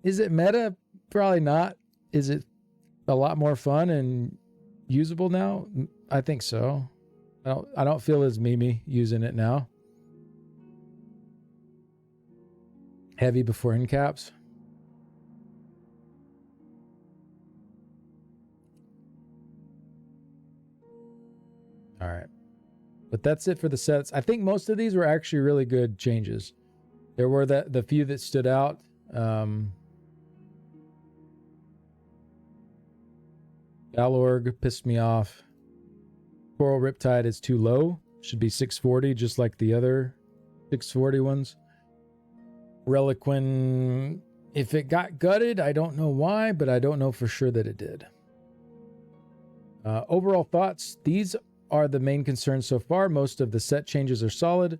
Is it meta? Probably not. Is it a lot more fun and usable now? I think so. I don't feel as memey using it now. Heavy before end caps. All right. But that's it for the sets. I think most of these were actually really good changes. There were the few that stood out. Galorg pissed me off. Coral Riptide is too low. Should be 640, just like the other 640 ones. Reliquin, if it got gutted, I don't know why, but I don't know for sure that it did. Overall thoughts, these are the main concerns so far. Most of the set changes are solid,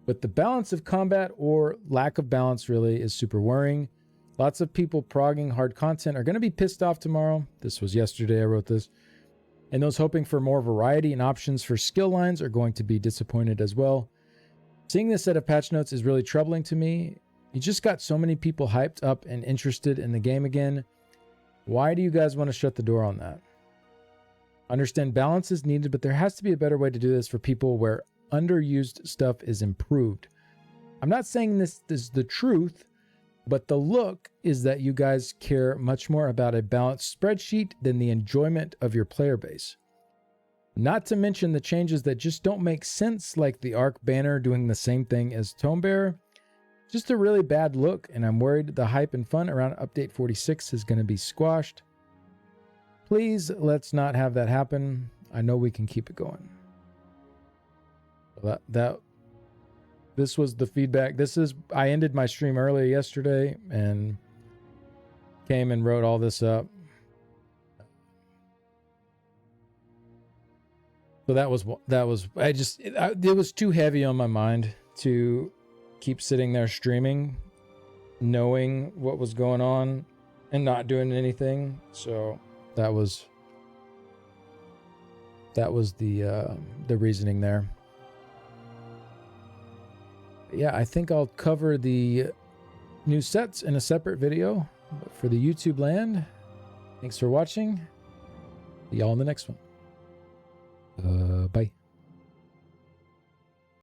but the balance of combat, or lack of balance really, is super worrying. Lots of people progging hard content are going to be pissed off tomorrow. This was yesterday I wrote this. And those hoping for more variety and options for skill lines are going to be disappointed as well. Seeing this set of patch notes is really troubling to me. You just got so many people hyped up and interested in the game again. Why do you guys want to shut the door on that? Understand balance is needed, but there has to be a better way to do this for people where underused stuff is improved. I'm not saying this is the truth, but the look is that you guys care much more about a balanced spreadsheet than the enjoyment of your player base. Not to mention the changes that just don't make sense, like the Arc banner doing the same thing as Tonebearer. Just a really bad look, and I'm worried the hype and fun around Update 46 is going to be squashed. Please, let's not have that happen. I know we can keep it going. This was the feedback. I ended my stream early yesterday and came and wrote all this up. So it was too heavy on my mind to keep sitting there streaming, knowing what was going on and not doing anything. So that was the reasoning there. Yeah, I think I'll cover the new sets in a separate video. But for the YouTube land, thanks for watching. See y'all in the next one. Bye.